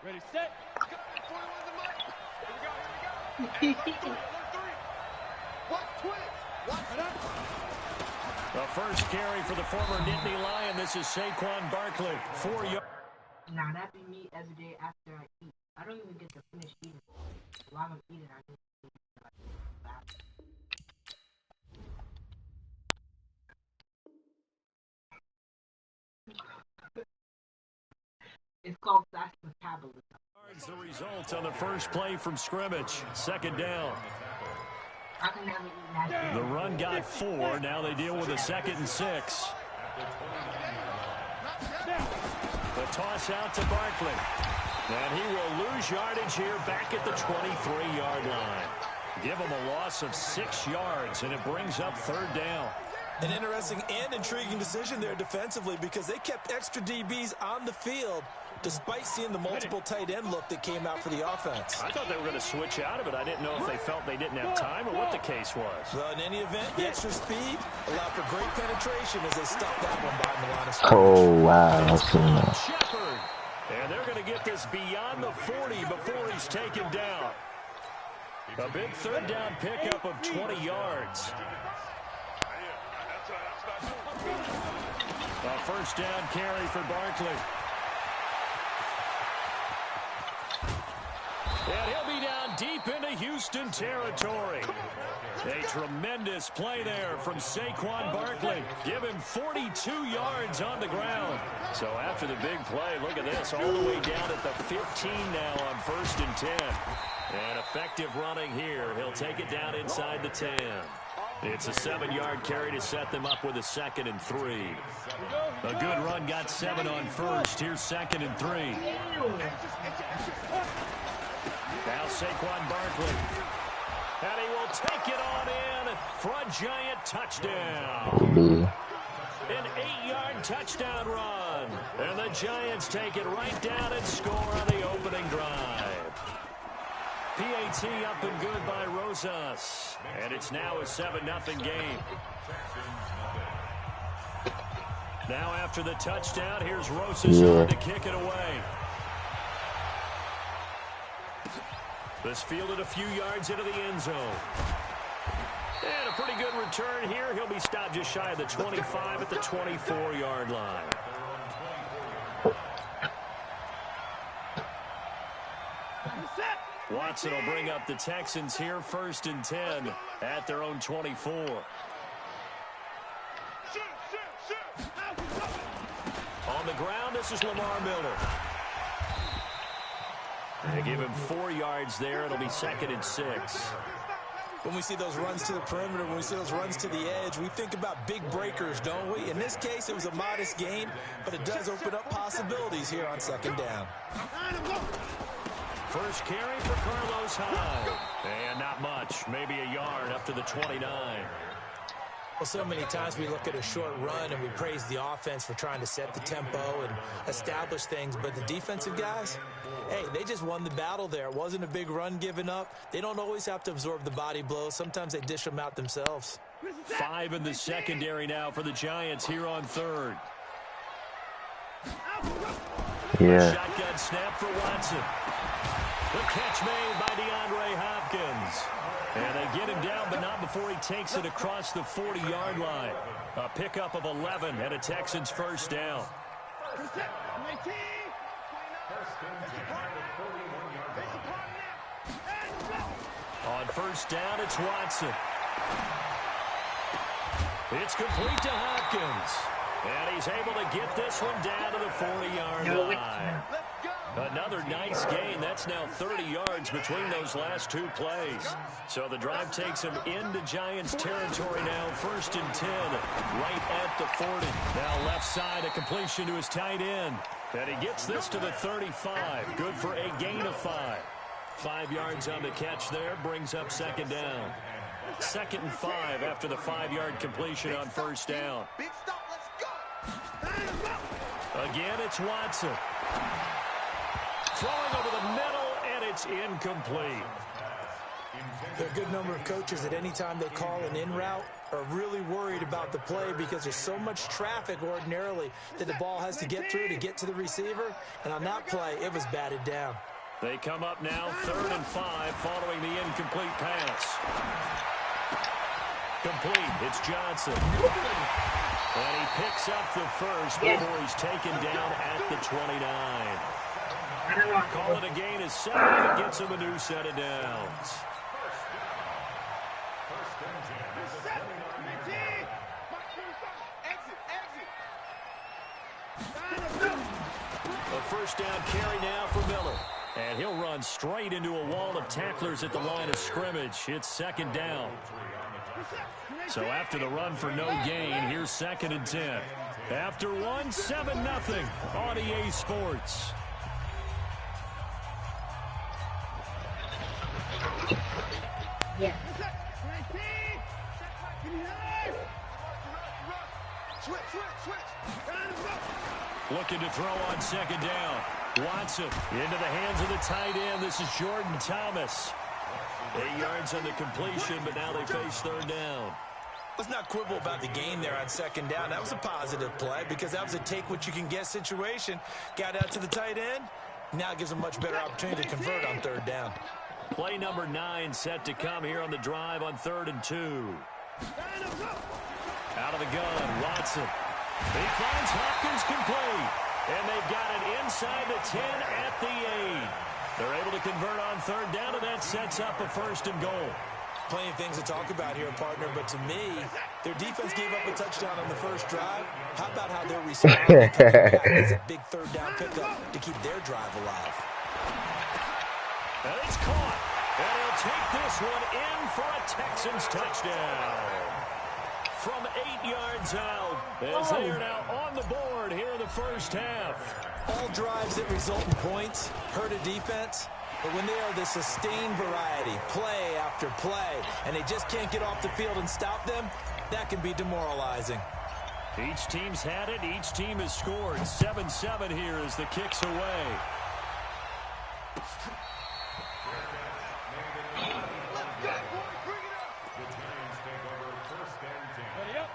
Ready, set. Here we go. The first carry for the former Nittany Lion. This is Saquon Barkley. 4 yards. Nah, that'd be me every day after I eat. I don't even get to finish eating. While I'm eating, I just eat like that. It's called fast metabolism. The result on the first play from scrimmage. Second down. I can never eat that. The run got 4. Now they deal with a 2nd and 6. The toss out to Barkley. And he will lose yardage here back at the 23-yard line. Give him a loss of 6 yards, and it brings up 3rd down. An interesting and intriguing decision there defensively because they kept extra DBs on the field despite seeing the multiple tight end look that came out for the offense. I thought they were going to switch out of it. I didn't know if they felt they didn't have time or what the case was. Well, in any event, the extra speed allowed for great penetration as they stuffed that one by the line of scrimmage. Oh, wow. Shepard. And they're going to get this beyond the 40 before he's taken down. A big 3rd down pickup of 20 yards. A 1st down carry for Barkley. And he'll be down deep into Houston territory. A tremendous play there from Saquon Barkley. Give him 42 yards on the ground. So after the big play, look at this, all the way down at the 15 now on 1st and 10. And effective running here. He'll take it down inside the 10. It's a 7-yard carry to set them up with a 2nd and 3. A good run got 7 on 1st. Here's 2nd and 3. Now Saquon Barkley. And he will take it on in for a giant touchdown. An 8-yard touchdown run. And the Giants take it right down and score on the opening drive. PAT up and good by Rosas. And it's now a 7-0 game. Now after the touchdown, here's Rosas on to kick it away. This fielded a few yards into the end zone. And a pretty good return here. He'll be stopped just shy of the 25 at the 24-yard line. Watson will bring up the Texans here, 1st and 10 at their own 24. On the ground, this is Lamar Miller. They give him 4 yards there. It'll be 2nd and 6. When we see those runs to the perimeter, when we see those runs to the edge, we think about big breakers, don't we? In this case, it was a modest gain, but it does open up possibilities here on 2nd down. First carry for Carlos Hyde. And not much, maybe a yard up to the 29. Well, so many times we look at a short run and we praise the offense for trying to set the tempo and establish things, but the defensive guys, hey, they just won the battle there. It wasn't a big run given up. They don't always have to absorb the body blows. Sometimes they dish them out themselves. 5 in the secondary now for the Giants here on 3rd. Yeah. Shotgun snap for Watson. The catch made by DeAndre Hopkins. And they get him down, but not before he takes it across the 40-yard line. A pickup of 11 and a Texans 1st down. On 1st down, it's Watson. It's complete to Hopkins. And he's able to get this one down to the 40-yard line. Another nice gain. That's now 30 yards between those last 2 plays. So the drive takes him into Giants territory now. 1st and 10, right at the 40. Now left side, a completion to his tight end. And he gets this to the 35. Good for a gain of 5. 5 yards on the catch there. Brings up 2nd down. 2nd and 5 after the 5-yard completion on 1st down. Again, it's Watson. Throwing over the middle, and it's incomplete. There are a good number of coaches that any time they call an in route are really worried about the play because there's so much traffic ordinarily that the ball has to get through to get to the receiver. And on that play, it was batted down. They come up now 3rd and 5 following the incomplete pass. Complete. It's Johnson. And he picks up the first before he's taken down at the 29. Call it a gain of 7 and gets him a new set of downs. A first down carry now for Miller. And he'll run straight into a wall of tacklers at the line of scrimmage. It's 2nd down. So after the run for no gain, here's 2nd and 10. After 1, 7-0 on EA Sports. Yeah. Looking to throw on 2nd down. Watson into the hands of the tight end. This is Jordan Thomas. 8 yards on the completion, but now they face 3rd down. Let's not quibble about the gain there on 2nd down. That was a positive play because that was a take-what-you-can-get situation. Got out to the tight end. Now it gives them a much better opportunity to convert on 3rd down. Play number 9 set to come here on the drive on 3rd and 2. Out of the gun, Watson. He finds Hopkins complete. And they've got it inside the 10 at the 8. They're able to convert on 3rd down, and that sets up a 1st and goal. Plenty of things to talk about here, partner, but to me, their defense gave up a touchdown on the first drive. How about how they're responding coming back as a big 3rd down pickup to keep their drive alive? And it's caught. And he'll take this one in for a Texans touchdown. From 8 yards out, as they are now on the board here in the first half. All drives that result in points hurt a defense, but when they are the sustained variety, play after play, and they just can't get off the field and stop them, that can be demoralizing. Each team's had it. Each team has scored. 7-7 here as the kick's away.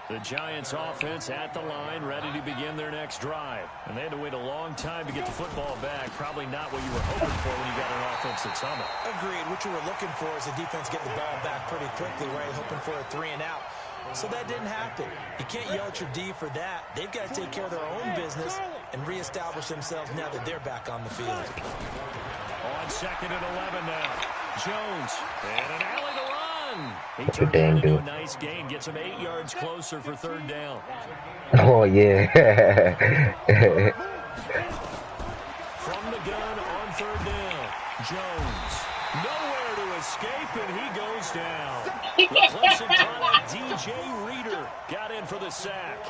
The Giants offense at the line, ready to begin their next drive. And they had to wait a long time to get the football back. Probably not what you were hoping for when you got an offense that's on it. Agreed. What you were looking for is the defense get the ball back pretty quickly, right? Hoping for a 3 and out. So that didn't happen. You can't yell at your D for that. They've got to take care of their own business and reestablish themselves now that they're back on the field. On 2nd and 11 now. Jones. And an alley to run. He turns it into a nice gain. Gets him 8 yards closer for 3rd down. Oh, yeah. From the gun on 3rd down. Jones. Nowhere to escape, and he goes down. Replacing product, DJ Reader got in for the sack.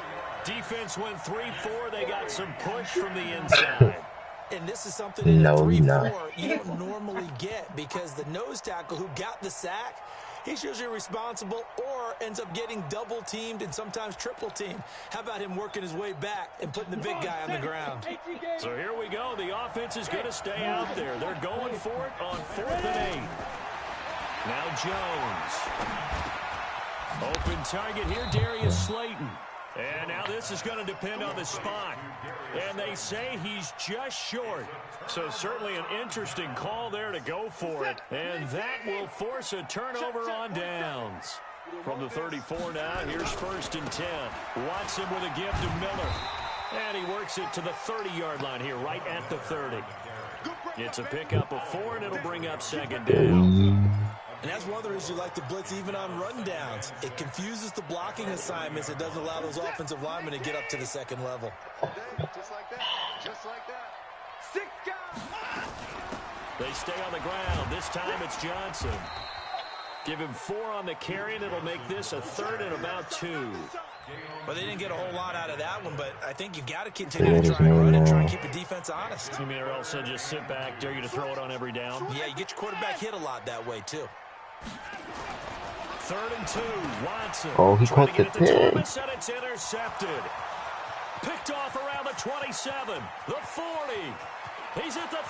Defense went 3-4. They got some push from the inside. And this is something in a 3-4 you don't normally get because the nose tackle who got the sack, he's usually responsible or ends up getting double-teamed and sometimes triple-teamed. How about him working his way back and putting the big guy on the ground? So here we go. The offense is going to stay out there. They're going for it on 4th and 8. Now Jones. Open target here, Darius Slayton. And now this is going to depend on the spot. And they say he's just short. So certainly an interesting call there to go for it. And that will force a turnover on downs. From the 34 now, here's 1st and 10. Watson with a give to Miller. And he works it to the 30-yard line here, right at the 30. It's a pickup of 4, and it'll bring up 2nd down. And that's one of the reasons you like to blitz even on rundowns. It confuses the blocking assignments. It doesn't allow those offensive linemen to get up to the 2nd level. Just like that. Just like that. 6 guys. They stay on the ground. This time it's Johnson. Give him 4 on the carry, and it'll make this a 3rd and about 2. Well, they didn't get a whole lot out of that one, but I think you've got to continue to try and run and try and keep the defense honest. You mean or else just sit back, dare you to throw it on every down? Yeah, you get your quarterback hit a lot that way, too. 3rd and 2, Watson. Oh, he caught the pig. Thomas, and it's intercepted. Picked off around the 27, the 40. He's at the 30.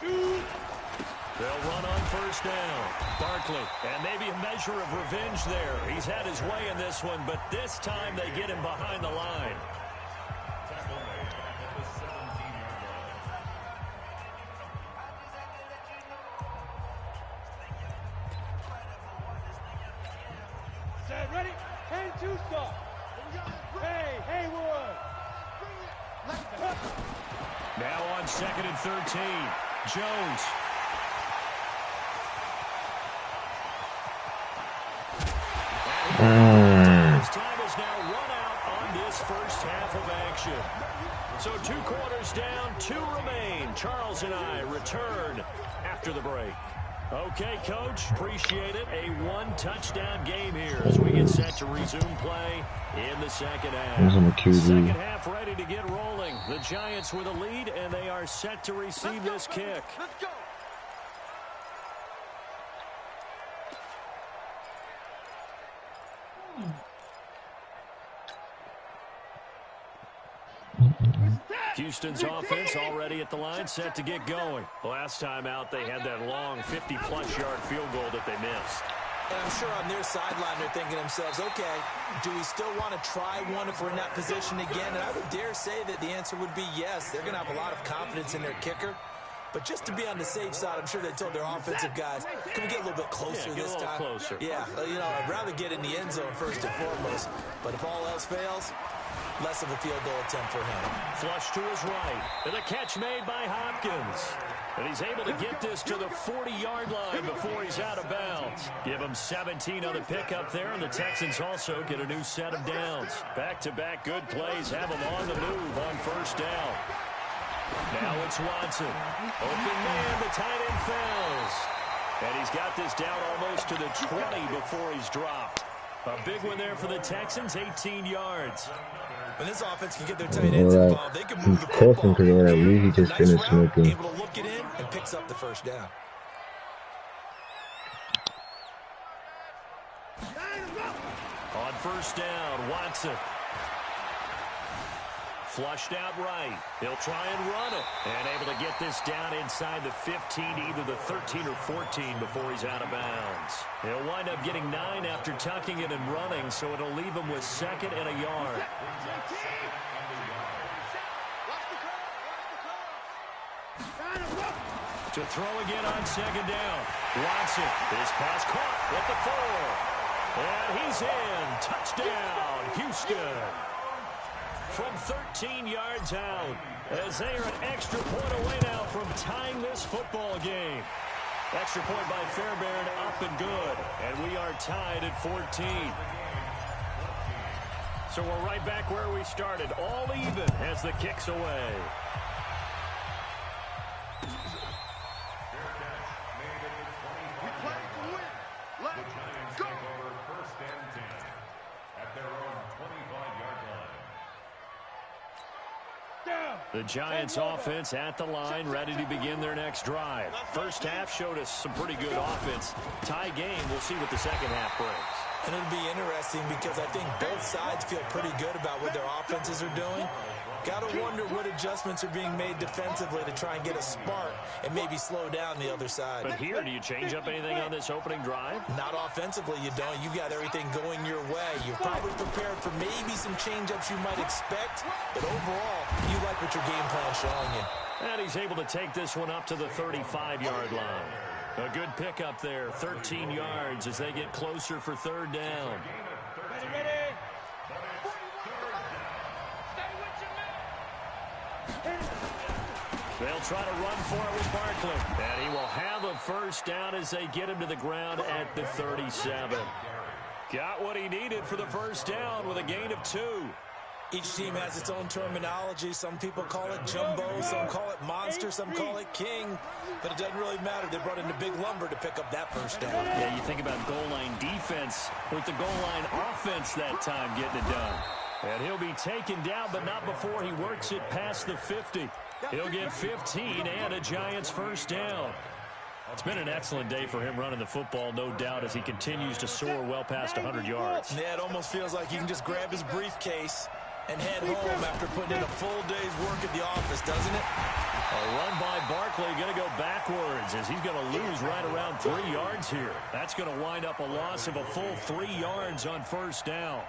They'll run on first down. Barkley, and maybe a measure of revenge there. He's had his way in this one, but this time they get him behind the line. Ready? And two stop. Hey, Haywood. Now on 2nd and 13. Jones. His time is now run out on this first half of action. So 2 quarters down, 2 remain. Charles and I return after the break. Okay, Coach, appreciate it. A 1-touchdown game here as we get set to resume play in the second half. Second half ready to get rolling. The Giants with a lead, and they are set to receive this kick. Let's go. Houston's offense already at the line, set to get going. Last time out, they had that long 50-plus yard field goal that they missed. And I'm sure on their sideline they're thinking to themselves, okay, do we still want to try one if we're in that position again? And I would dare say that the answer would be yes. They're going to have a lot of confidence in their kicker. But just to be on the safe side, I'm sure they told their offensive guys, can we get a little bit closer this time? Closer. Yeah, you know, I'd rather get in the end zone first and foremost. But if all else fails, less of a field goal attempt for him. Flush to his right. And a catch made by Hopkins. And he's able to get this to the 40-yard line before he's out of bounds. Give him 17 on the pickup there, and the Texans also get a new set of downs. Back-to-back good plays have them on the move on first down. Now it's Watson. Open man, the tight end fails. And he's got this down almost to the 20 before he's dropped. A big one there for the Texans, 18 yards. When this offense can get their tight ends involved, they can move the football. Because when I leave, he just finished smoking. Able to look it in and picks up the first down. On first down, Watson. Flushed out right. He'll try and run it. And able to get this down inside the 15, either the 13 or 14 before he's out of bounds. He'll wind up getting 9 after tucking it and running, so it'll leave him with 2nd and a yard. To throw again on 2nd down. Watson, his pass caught at the 4. And he's in. Touchdown, Houston. From 13 yards out, as they are an extra point away now from tying this football game. Extra point by Fairbairn, up and good. And we are tied at 14. So we're right back where we started, all even as the kick's away. The Giants offense at the line, ready to begin their next drive. First half showed us some pretty good offense. Tie game, we'll see what the second half brings. And it'll be interesting because I think both sides feel pretty good about what their offenses are doing. Got to wonder what adjustments are being made defensively to try and get a spark and maybe slow down the other side. But here, do you change up anything on this opening drive? Not offensively, you don't. You got everything going your way. You're probably prepared for maybe some change-ups you might expect, but overall, you like what your game plan's showing you. And he's able to take this one up to the 35-yard line. A good pickup there, 13 yards as they get closer for 3rd down. Ready. They'll try to run for it with Barkley. And he will have a first down as they get him to the ground at the 37. Got what he needed for the first down with a gain of 2. Each team has its own terminology. Some people call it jumbo, some call it monster, some call it king. But it doesn't really matter. They brought in the big lumber to pick up that first down. Yeah, you think about goal line defense with the goal line offense that time getting it done. And he'll be taken down, but not before he works it past the 50. He'll get 15 and a Giants first down. It's been an excellent day for him running the football, no doubt, as he continues to soar well past 100 yards. Yeah, it almost feels like he can just grab his briefcase and head home after putting in a full day's work at the office, doesn't it? A run by Barkley going to go backwards as he's going to lose right around 3 yards here. That's going to wind up a loss of a full 3 yards on first down.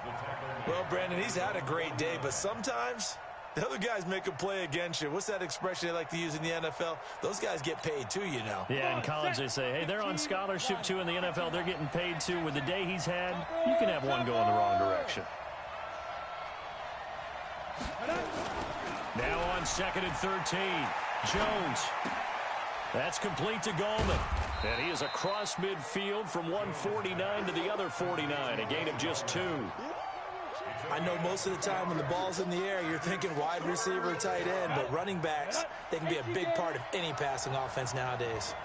Well, Brandon, he's had a great day, but sometimes the other guys make a play against you. What's that expression they like to use in the NFL? Those guys get paid too, you know. Yeah, in college they say, hey, they're on scholarship too. In the NFL, they're getting paid too. With the day he's had, you can have one go in the wrong direction. Now on 2nd and 13. Jones. That's complete to Gallman. And he is across midfield from one 49 to the other 49. A gain of just 2. I know most of the time when the ball's in the air, you're thinking wide receiver, tight end, but running backs, they can be a big part of any passing offense nowadays.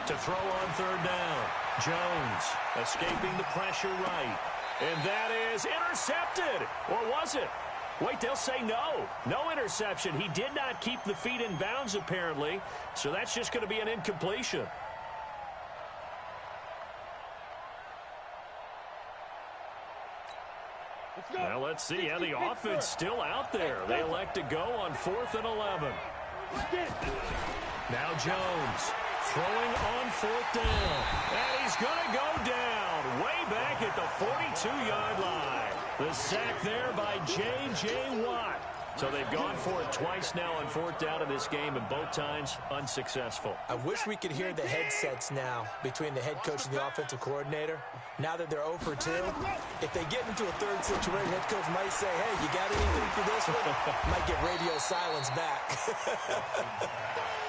To throw on 3rd down. Jones escaping the pressure right. And that is intercepted. Or was it? Wait, they'll say no. No interception. He did not keep the feet in bounds, apparently. So that's just going to be an incompletion. Well, let's see how the offense still out there. They elect to go on 4th and 11. Now Jones throwing on 4th down. And he's going to go down way back at the 42-yard line. The sack there by J.J. Watt. So they've gone for it twice now on 4th down in this game, and both times unsuccessful. I wish we could hear the headsets now between the head coach and the offensive coordinator. Now that they're 0 for 2, if they get into a third situation, head coach might say, hey, you got anything for this one? Might get radio silence back.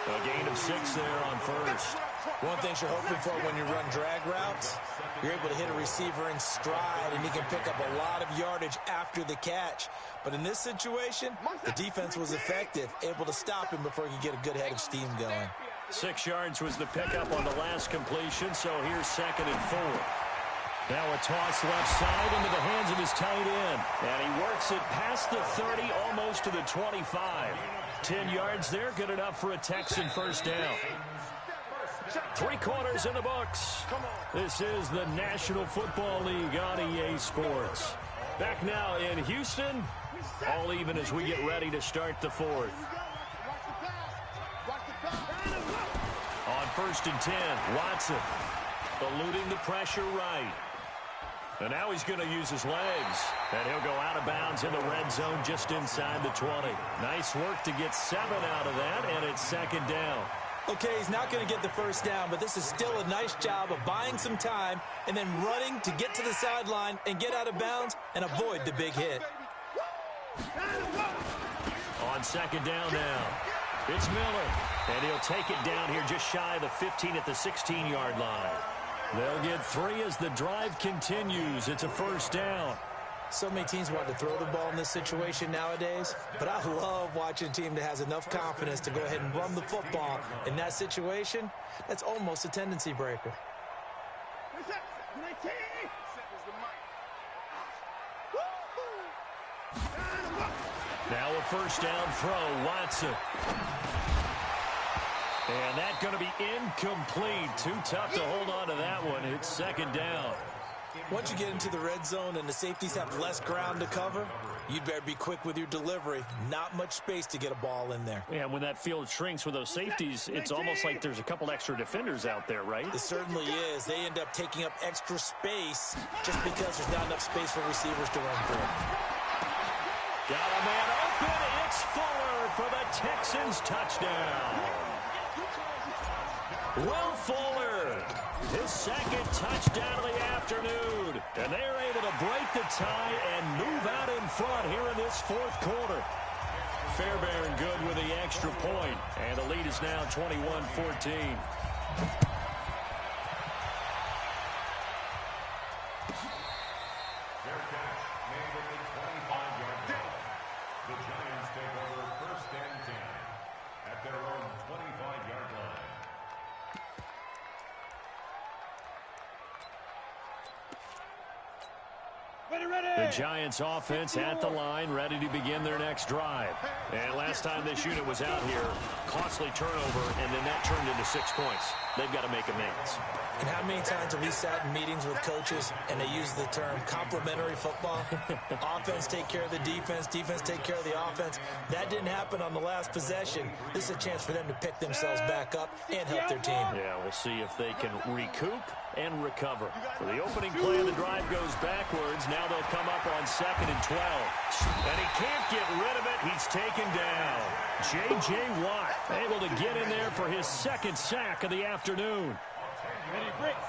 A gain of 6 there on 1st. One thing you're hoping for when you run drag routes, you're able to hit a receiver in stride, and he can pick up a lot of yardage after the catch. But in this situation, the defense was effective, able to stop him before he could get a good head of steam going. 6 yards was the pickup on the last completion, so here's 2nd and 4. Now a toss left side into the hands of his tight end. And he works it past the 30, almost to the 25. 10 yards there, good enough for a Texan first down. 3 quarters in the books. This is the National Football League on EA Sports. Back now in Houston, all even as we get ready to start the 4th. On 1st and 10, Watson eluding the pressure right. And now he's going to use his legs. And he'll go out of bounds in the red zone just inside the 20. Nice work to get 7 out of that, and it's 2nd down. Okay, he's not going to get the first down, but this is still a nice job of buying some time and then running to get to the sideline and get out of bounds and avoid the big hit. On 2nd down now, it's Miller. And he'll take it down here just shy of the 15 at the 16-yard line. They'll get 3 as the drive continues. It's a first down. So many teams want to throw the ball in this situation nowadays, but I love watching a team that has enough confidence to go ahead and run the football. In that situation, that's almost a tendency breaker. Now a first down throw, Watson. And that's going to be incomplete. Too tough to hold on to that one. It's 2nd down. Once you get into the red zone and the safeties have less ground to cover, you'd better be quick with your delivery. Not much space to get a ball in there. Yeah, when that field shrinks with those safeties, it's almost like there's a couple extra defenders out there, right? It certainly is. They end up taking up extra space just because there's not enough space for receivers to run through. Got a man open. It's Fuller for the Texans touchdown. Will Fuller, his 2nd touchdown of the afternoon. And they're able to break the tie and move out in front here in this 4th quarter. Fairbairn good with the extra point. And the lead is now 21-14. The Giants offense at the line, ready to begin their next drive. And last time this unit was out here, costly turnover, and then that turned into 6 points. They've got to make amends. And how many times have we sat in meetings with coaches and they use the term complementary football? Offense take care of the defense, defense take care of the offense. That didn't happen on the last possession. This is a chance for them to pick themselves back up and help their team. Yeah, we'll see if they can recoup and recover. So the opening play of the drive goes backwards. Now they'll come up on 2nd and 12. And he can't get rid of it. He's taken down. J.J. Watt able to get in there for his 2nd sack of the afternoon.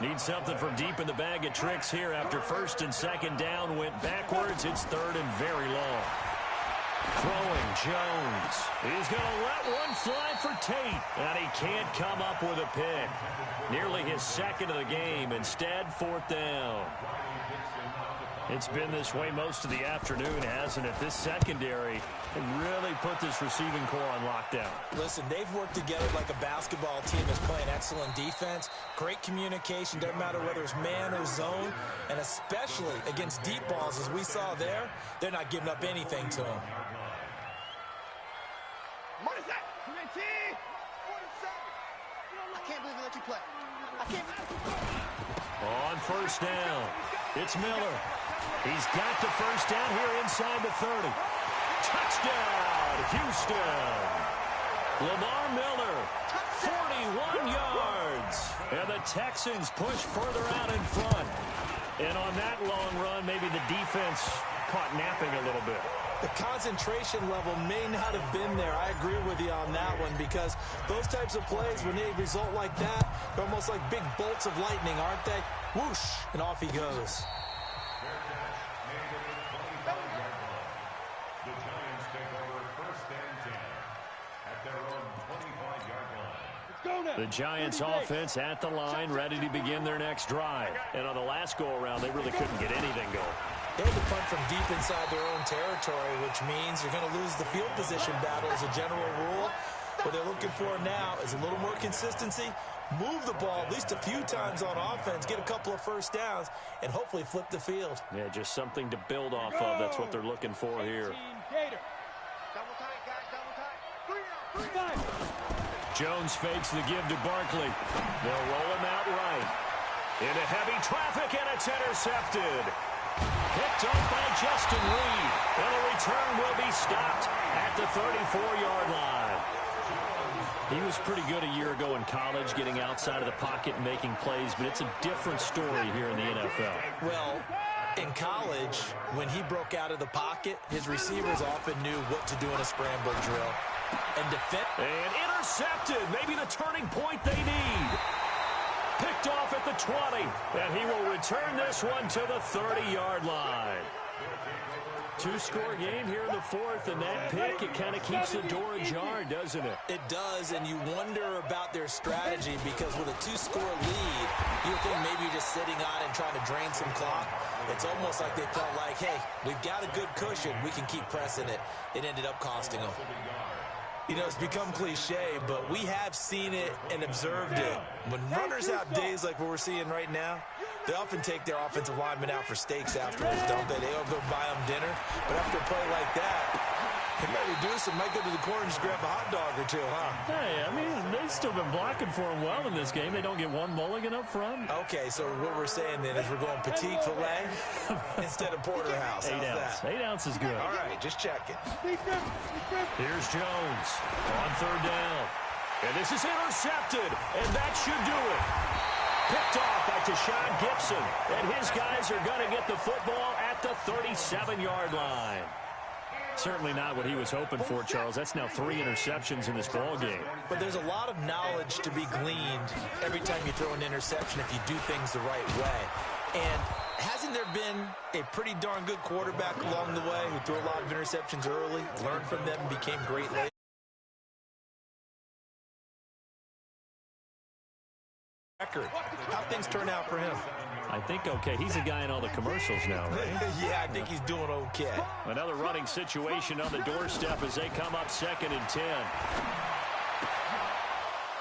Need something from deep in the bag of tricks here after 1st and 2nd down. Went backwards. It's 3rd and very long. Throwing Jones. He's going to let one fly for Tate. And he can't come up with a pick. Nearly his 2nd of the game. Instead, 4th down. It's been this way most of the afternoon, hasn't it? This secondary really put this receiving core on lockdown. Listen, they've worked together like a basketball team that's playing excellent defense. Great communication, doesn't matter whether it's man or zone. And especially against deep balls, as we saw there, they're not giving up anything to them. What is that? 47. I can't believe they let you play. I can't. On 1st down, it's Miller. He's got the 1st down here inside the 30. Touchdown, Houston. Lamar Miller, 41 yards. And the Texans push further out in front. And on that long run, maybe the defense caught napping a little bit. The concentration level may not have been there. I agree with you on that one, because those types of plays, when they result like that, they're almost like big bolts of lightning, aren't they? Whoosh, and off he goes. The Giants offense at the line, ready to begin their next drive. And on the last go-around, they really couldn't get anything going. They had to punt from deep inside their own territory, which means you're going to lose the field position battle as a general rule. What they're looking for now is a little more consistency, move the ball at least a few times on offense, get a couple of 1st downs, and hopefully flip the field. Yeah, just something to build off of. That's what they're looking for here. Double tight, guys, double tight. 3 out. Jones fakes the give to Barkley. They'll roll him out right. Into heavy traffic, and it's intercepted. Picked up by Justin Reed. And the return will be stopped at the 34-yard line. He was pretty good a year ago in college, getting outside of the pocket and making plays, but it's a different story here in the NFL. Well, in college, when he broke out of the pocket, his receivers often knew what to do in a scramble drill. And intercepted. Maybe the turning point they need. Picked off at the 20. And he will return this one to the 30-yard line. 2-score game here in the 4th, and that pick, it kind of keeps the door ajar, doesn't it? It does, and you wonder about their strategy, because with a 2-score lead, you would think maybe you're just sitting on it and trying to drain some clock. It's almost like they felt like, hey, we've got a good cushion. We can keep pressing it. It ended up costing them. You know, it's become cliche, but we have seen it and observed it. When runners have days like what we're seeing right now, they often take their offensive linemen out for steaks afterwards, don't they? They all go buy them dinner. But after a play like that, they might reduce it, might go to the corner and just grab a hot dog or two, huh? Hey, I mean, they've still been blocking for him well in this game. They don't get one mulligan up front. Okay, so what we're saying then is we're going petite filet instead of porterhouse. 8 ounce. 8 ounce is good. All right, just checking. Here's Jones on 3rd down. And this is intercepted, and that should do it. Picked off by Tashawn Gibson, and his guys are going to get the football at the 37-yard line. Certainly not what he was hoping for, Charles. That's now 3 interceptions in this ball game. But there's a lot of knowledge to be gleaned every time you throw an interception if you do things the right way. And hasn't there been a pretty darn good quarterback along the way who threw a lot of interceptions early, learned from them, and became great later? How things turn out for him? I think okay. He's a guy in all the commercials now, right? Yeah, I think he's doing okay. Another running situation on the doorstep as they come up 2nd and 10.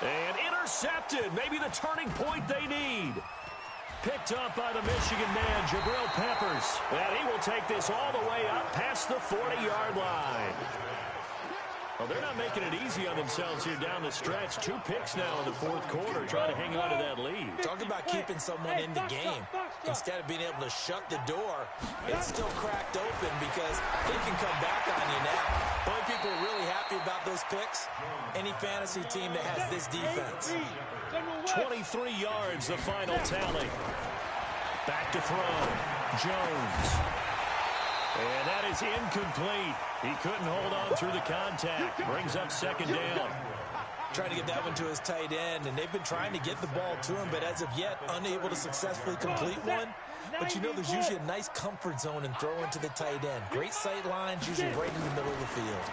And intercepted. Maybe the turning point they need. Picked up by the Michigan man, Jabril Peppers. And he will take this all the way up past the 40-yard line. Well, they're not making it easy on themselves here down the stretch. 2 picks now in the fourth quarter, trying to hang on to that lead. Talk about keeping someone in the game. Instead of being able to shut the door, it's still cracked open because they can come back on you now. The only people who are really happy about those picks, any fantasy team that has this defense. 23 yards, the final tally. Back to throw. Jones. And that is incomplete. He couldn't hold on through the contact. Brings up second down. Trying to get that one to his tight end, and they've been trying to get the ball to him, but as of yet, unable to successfully complete one. But you know there's usually a nice comfort zone in throwing to the tight end. Great sight lines, usually right in the middle of the field.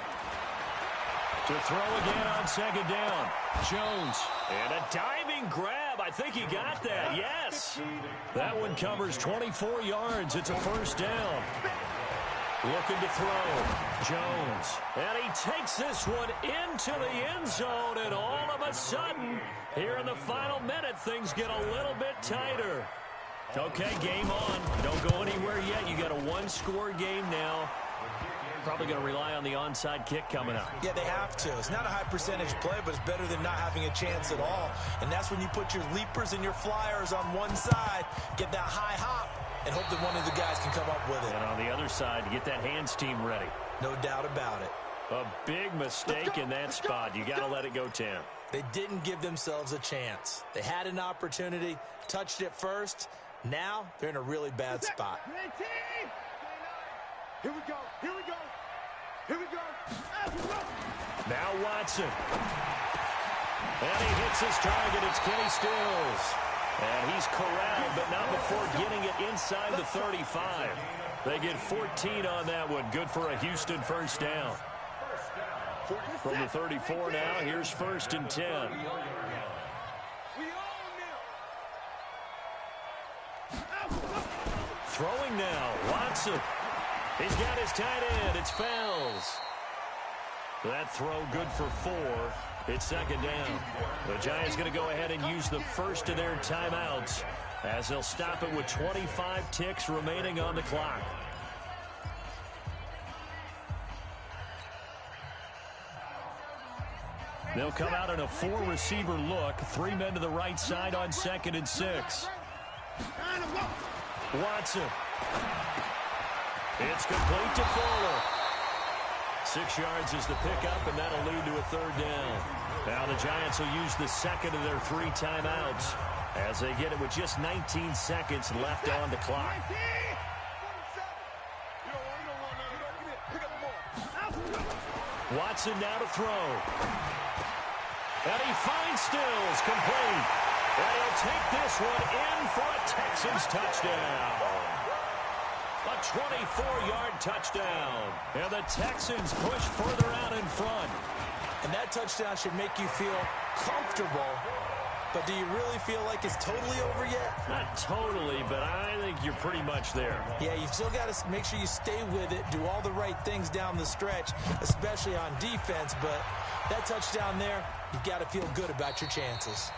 To throw again on second down. Jones. And a diving grab. I think he got that. Yes. That one covers 24 yards. It's a first down. Looking to throw. Jones. And he takes this one into the end zone. And all of a sudden, here in the final minute, things get a little bit tighter. Okay, game on. Don't go anywhere yet. You got a one-score game now. Probably going to rely on the onside kick coming up. Yeah, they have to. It's not a high percentage play, but it's better than not having a chance at all. And that's when you put your leapers and your flyers on one side, get that high hop, and hope that one of the guys can come up with it. And on the other side, get that hands team ready. No doubt about it. A big mistake in that spot. You got to let it go, Tim. They didn't give themselves a chance. They had an opportunity, touched it first. Now they're in a really bad spot. Here we go. Here we go. Here we go. Now Watson. And he hits his target. It's Kenny Stills. And he's corralled, but not before getting it inside the 35. They get 14 on that one. Good for a Houston first down. From the 34 now, here's first and 10. Throwing now, Watson. He's got his tight end. It's Fells. That throw good for 4. It's second down. The Giants going to go ahead and use the first of their timeouts as they'll stop it with 25 ticks remaining on the clock. They'll come out in a 4-receiver look. 3 men to the right side on 2nd and 6. Watson. It's complete to Fuller. 6 yards is the pickup, and that'll lead to a third down. Now the Giants will use the second of their 3 timeouts as they get it with just 19 seconds left on the clock. Watson now to throw. And he finds Stills, complete. And he'll take this one in for a Texans touchdown. A 24-yard touchdown. And the Texans push further out in front. And that touchdown should make you feel comfortable. But do you really feel like it's totally over yet? Not totally, but I think you're pretty much there. Yeah, you've still got to make sure you stay with it, do all the right things down the stretch, especially on defense. But that touchdown there, you've got to feel good about your chances.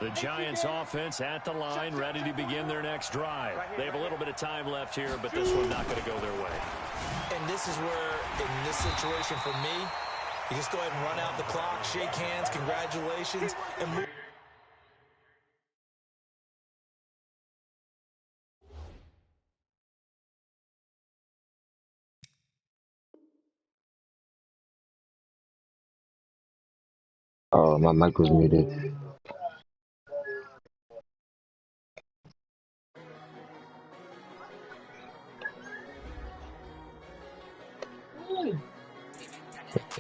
The Giants offense at the line, ready to begin their next drive. They have a little bit of time left here, but this one's not going to go their way. And this is where, in this situation for me, you just go ahead and run out the clock, shake hands, congratulations, and move. Oh, my mic was muted.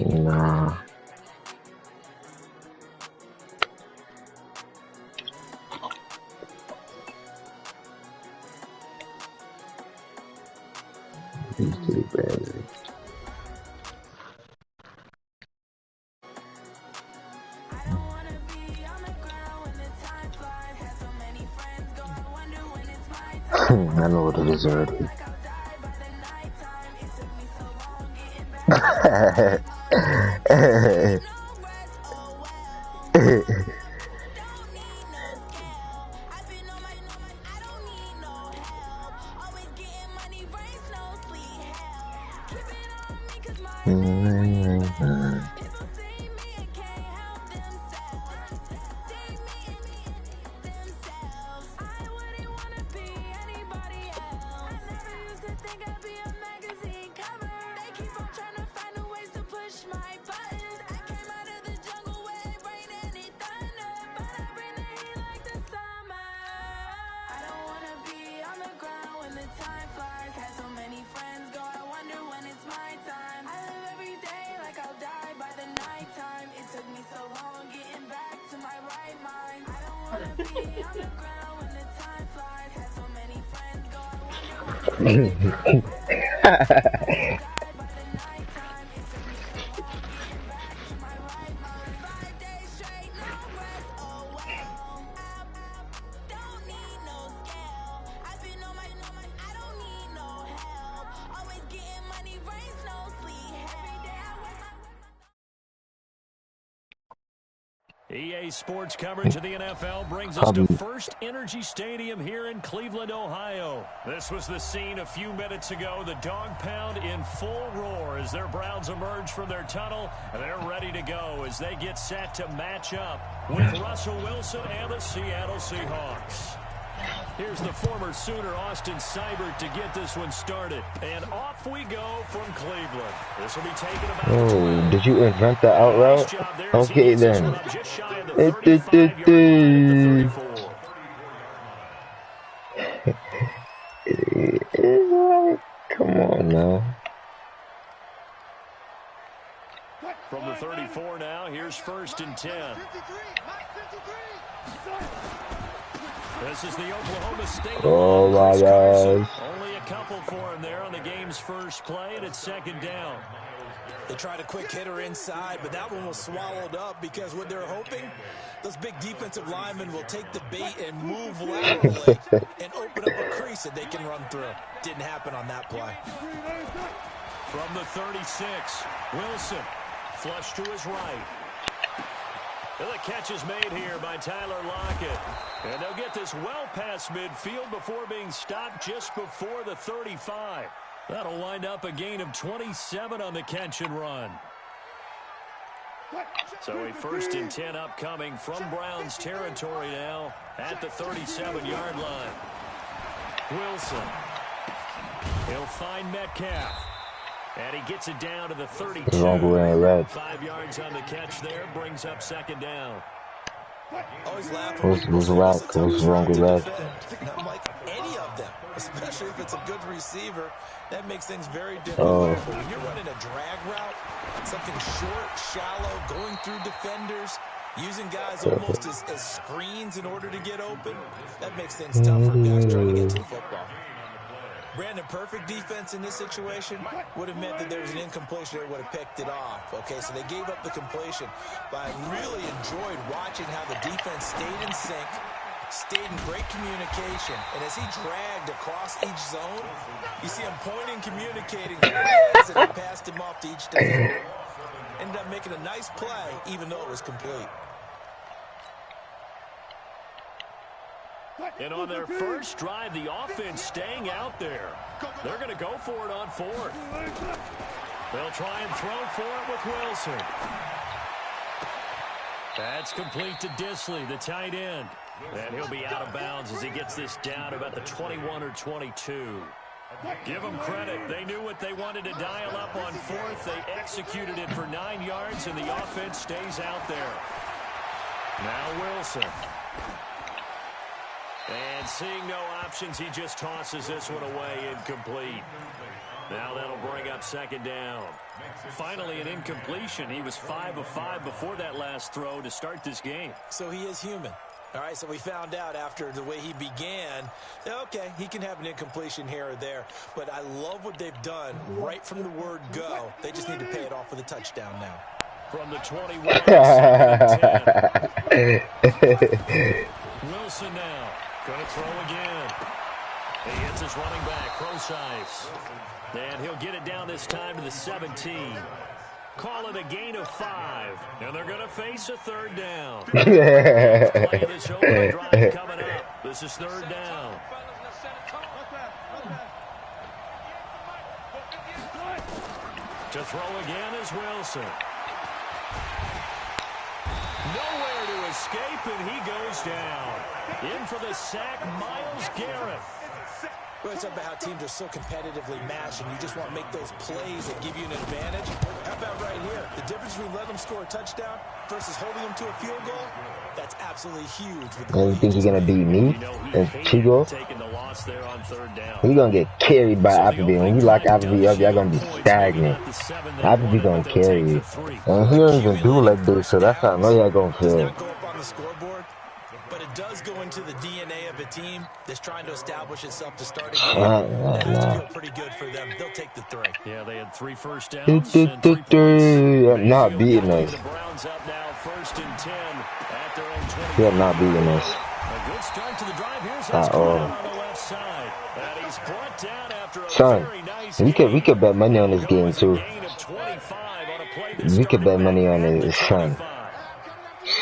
Nah. These two bad. I know what it is already. EA Sports coverage of the NFL brings us to First Energy Stadium here in Cleveland, Ohio. This was the scene a few minutes ago. The dog pound in full roar as their Browns emerge from their tunnel. They're ready to go as they get set to match up with Russell Wilson and the Seattle Seahawks. Here's the former Sooner, Austin Seibert, to get this one started. And off we go from Cleveland. This will be taken about... Oh, did you invent the out route? Okay, then. Come on now. From the 34 now, here's 1st and 10. This is the Oklahoma State. Oh my gosh. Only a couple for him there on the game's first play, and it's 2nd down. They tried a quick hitter inside, but that one was swallowed up because what they're hoping, those big defensive linemen will take the bait and move laterally and open up a crease that they can run through. Didn't happen on that play. From the 36, Wilson, flush to his right. The catch is made here by Tyler Lockett. And they'll get this well past midfield before being stopped just before the 35. That'll wind up a gain of 27 on the catch and run. So a 1st and 10 upcoming from Browns territory now at the 37-yard line. Wilson. He'll find Metcalf. And he gets it down to the 32. 5 yards on the catch there, brings up 2nd down. Always laugh. What's wrong with that? Not like any of them, especially if it's a good receiver. That makes things very difficult. But when you're running a drag route, something short, shallow, going through defenders, using guys almost as screens in order to get open, that makes things tough for guys trying to get to the football. Brandon, perfect defense in this situation would have meant that there was an incompletion that would have picked it off. Okay, so they gave up the completion. But I really enjoyed watching how the defense stayed in sync, stayed in great communication. And as he dragged across each zone, you see him pointing, communicating, as he passed him off to each defender. Ended up making a nice play, even though it was complete. And on their first drive, the offense staying out there. They're going to go for it on 4th. They'll try and throw for it with Wilson. That's complete to Disley, the tight end. And he'll be out of bounds as he gets this down about the 21 or 22. Give them credit. They knew what they wanted to dial up on 4th. They executed it for 9 yards, and the offense stays out there. Now Wilson. And seeing no options, he just tosses this one away, incomplete. Now that'll bring up 2nd down. Finally an incompletion. He was 5 of 5 before that last throw to start this game. So he is human. All right, so we found out after the way he began, okay, he can have an incompletion here or there, but I love what they've done right from the word go. They just need to pay it off with a touchdown now. From the 21, 2nd and 10. Wilson now. Going to throw again. He hits his running back, Crosais. And he'll get it down this time to the 17. Call it a gain of 5, and they're going to face a third down. Play this opening drive coming up. This is third down. To throw again is Wilson. Nowhere to escape, and he goes down. In for the sack, Myles Garrett. Well, it's about how teams are so competitively matched, and you just want to make those plays that give you an advantage. How about right here? The difference between letting them score a touchdown versus holding them to a field goal, that's absolutely huge. And you think he's going to beat me and Chigo? He's going to get carried by Appleby. When you lock Appleby up, y'all going to be stagnant. Appleby going to carry you. And he don't even do like this, so that's how I know y'all going to feel. But it does go into the DNA of a team that's trying to establish itself to start a game. That has to feel pretty good for them. They'll take the 3. Yeah, they had 3 first downs and 3 points. I'm not beating us. The Browns up now, 1st and 10 at their own 20. You're not beating us. A good start to the drive. Here's on the left side. And he's brought down after a very nice we could bet money on this game too. We could bet money on his son.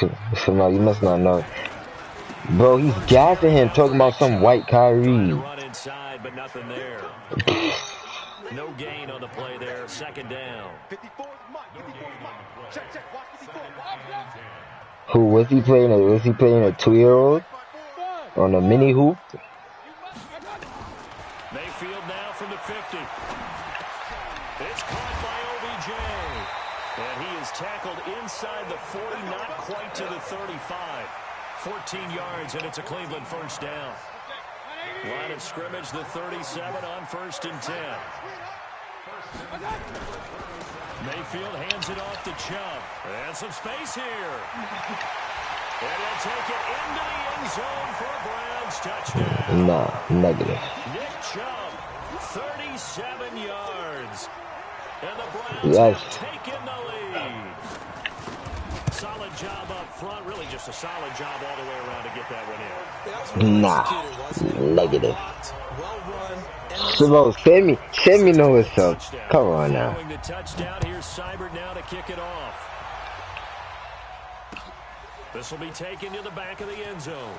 So no, you must not know. Bro, he's gassing him, talking about some white Kyrie. Run inside, but nothing there. No gain on the play there. 2nd down. Who was he playing? Was he playing a 2-year-old on a mini hoop? Mayfield now from the 50. It's caught by OBJ. And he is tackled inside the 40, not quite to the 35. 14 yards, and it's a Cleveland 1st down. Line of scrimmage, the 37 on 1st and 10. Mayfield hands it off to Chubb. And some space here. And he'll take it into the end zone for a Browns touchdown. Nah, negative. Nick Chubb, 37 yards. And the Browns have taken the lead. Solid job up front. Really just a solid job all the way around to get that one in. Nah, negative. Simone, send me no what's up. Come on now. The touchdown. Here's Seibert now to kick it off. This will be taken to the back of the end zone.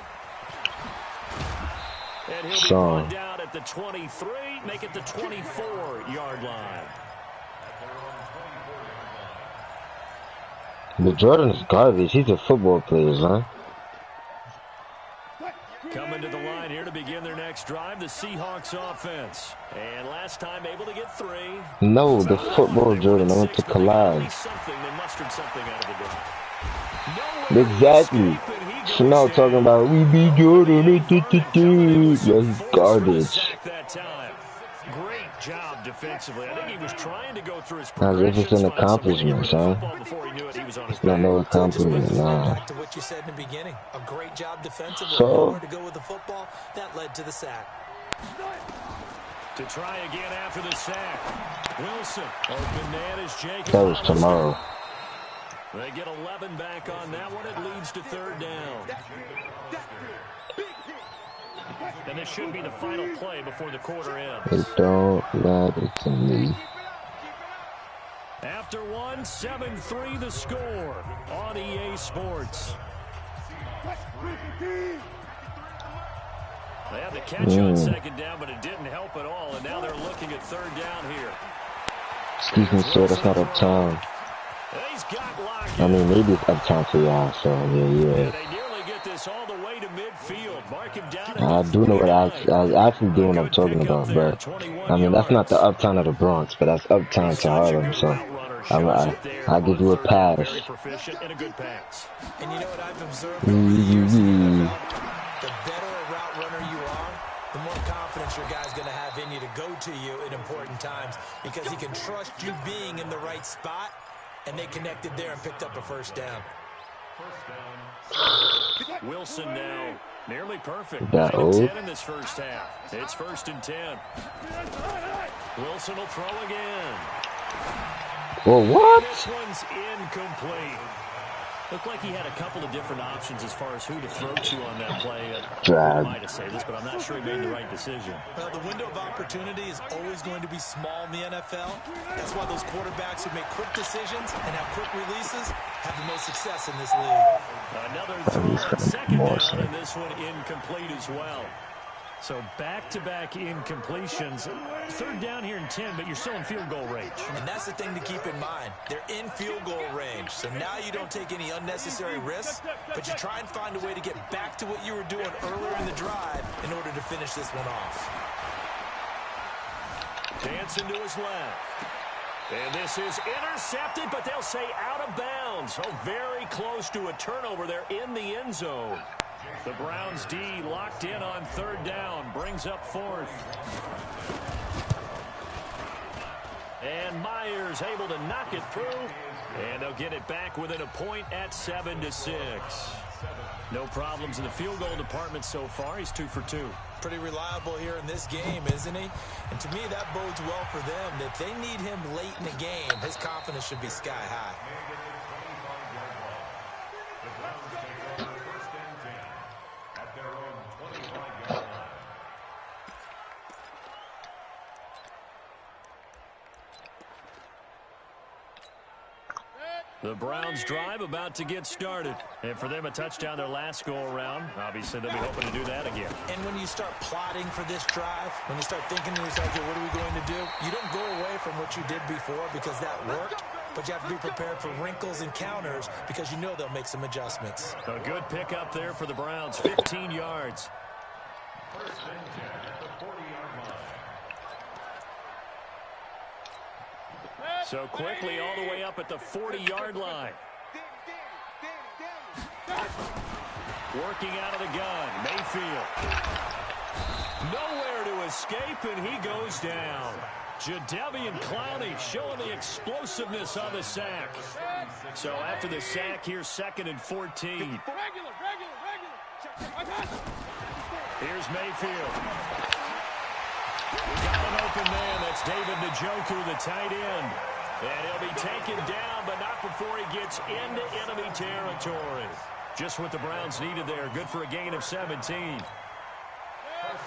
And he'll be brought down at the 23, make it the 24-yard line. But Jordan is garbage. He's a football player, huh? Coming to the line here to begin their next drive, the Seahawks offense. And last time able to get 3. No, the football Jordan. I went to collide. Exactly. So now talking about we beat Jordan. That's garbage. Great job defensively. I think he was trying to go through his as if it's an accomplishment, son. It's not no accomplishment, nah. Back to what you said in the beginning. A great job defensively. Nowhere to go with the football. That led to the sack. To try again after the sack. Wilson. Open man is Jacobs. That was tomorrow. They get 11 back on that one. It leads to 3rd down. And this should be the final play before the quarter ends. It don't matter to me. After 1, 7-3 the score on EA Sports. They had the catch on 2nd down, but it didn't help at all. And now they're looking at 3rd down here. Excuse me, sir, that's not uptown. I mean, maybe it's uptown for y'all, so yeah. They nearly get this all the way to midfield. Mark him down. I do know what I actually do what I'm talking about, but I mean, that's not the uptown of the Bronx, but that's uptown to Harlem, so I'll give you a pass. And you know what I've observed? The better a route runner you are, the more confidence your guy's going to have in you to go to you in important times because he can trust you being in the right spot, and they connected there and picked up a 1st down. Wilson now nearly perfect. That old? 10 in this first half. It's 1st and 10. Wilson will throw again. Well, what? This one's incomplete. Looked like he had a couple of different options as far as who to throw to on that play. I might have said this, but I'm not sure he made the right decision. Well, the window of opportunity is always going to be small in the NFL. That's why those quarterbacks who make quick decisions and have quick releases have the most success in this league. Another throw on second down, and this one incomplete as well. So back-to-back incompletions. Third down here in 10, but you're still in field goal range. And that's the thing to keep in mind. They're in field goal range. So now you don't take any unnecessary risks, but you try and find a way to get back to what you were doing earlier in the drive in order to finish this one off. Dancing to his left. And this is intercepted, but they'll say out of bounds. Oh, very close to a turnover there in the end zone. The Browns D locked in on third down, brings up fourth. And Myers able to knock it through, and they'll get it back within a point at 7-6. No problems in the field goal department so far. He's 2 for 2. Pretty reliable here in this game, isn't he? And to me, that bodes well for them. If they need him late in the game, his confidence should be sky high. The Browns drive about to get started. And for them, a touchdown their last go-around. Obviously, they'll be hoping to do that again. And when you start plotting for this drive, when you start thinking to yourself, okay, what are we going to do? You don't go away from what you did before because that worked, but you have to be prepared for wrinkles and counters because you know they'll make some adjustments. A good pickup there for the Browns, 15 yards. So quickly all the way up at the 40-yard line. Working out of the gun, Mayfield. Nowhere to escape, and he goes down. Jadeveon Clowney showing the explosiveness on the sack. So after the sack, here's 2nd and 14. Here's Mayfield. We got an open man. That's David Njoku, the tight end. And he'll be taken down, but not before he gets into enemy territory. Just what the Browns needed there. Good for a gain of 17.